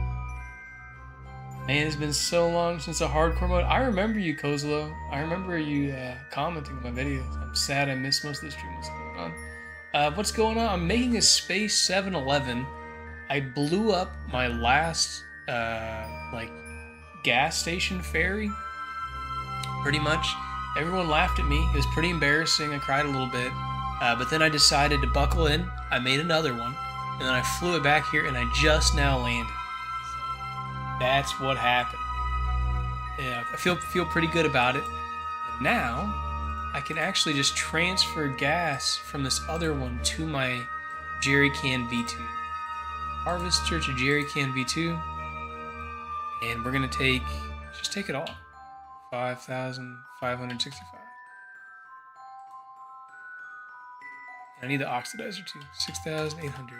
Man, it's been so long since a hardcore mode. I remember you, Kozlo. I remember you commenting on my videos. I'm sad I missed most of the stream. What's going on? What's going on? I'm making a Space 7-Eleven. I blew up my last like gas station ferry. Pretty much, everyone laughed at me. It was pretty embarrassing. I cried a little bit, but then I decided to buckle in. I made another one, and then I flew it back here, and I just now landed. That's what happened. Yeah, I feel pretty good about it. And now, I can actually just transfer gas from this other one to my jerry can V2. Harvester to jerry can V2. And we're gonna just take it all. 5,565. I need the oxidizer too. 6,800.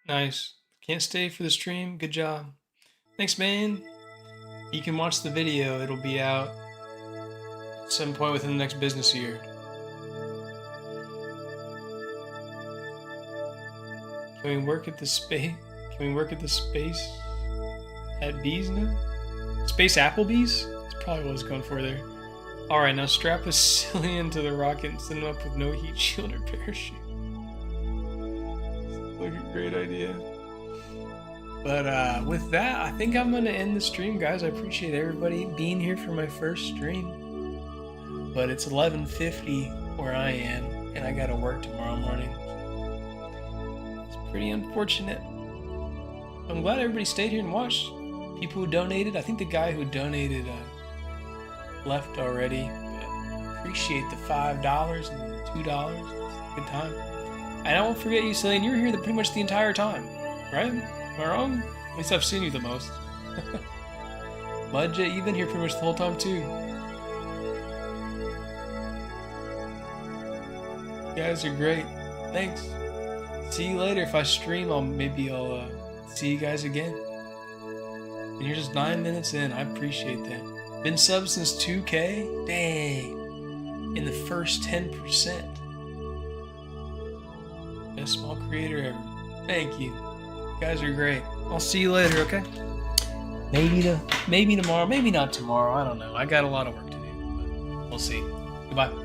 Nice. Can't stay for the stream. Good job. Thanks, man. You can watch the video. It'll be out at some point within the next business year. Can we work at the space? Can we work at the space at Bees now? Space Applebee's? That's probably what I was going for there. Alright, now strap a Cillian to the rocket and send him up with no heat shield or parachute. Sounds like a great idea. But with that, I think I'm going to end the stream, guys. I appreciate everybody being here for my first stream. But it's 11:50 where I am, and I got to work tomorrow morning. It's pretty unfortunate. I'm glad everybody stayed here and watched. People who donated, I think the guy who donated left already, but I appreciate the $5 and the $2. It's a good time. And I won't forget you, Cillian, you were here pretty much the entire time, right? Am I wrong? At least I've seen you the most. Mudjet, you've been here pretty much the whole time too. You guys are great. Thanks. See you later. If I stream, maybe I'll see you guys again. And you're just 9 minutes in. I appreciate that. Been subbed since 2K? Dang. In the first 10%. Best small creator ever. Thank you. You guys are great. I'll see you later, okay? Maybe tomorrow, maybe not tomorrow. I don't know. I got a lot of work to do, but we'll see. Goodbye.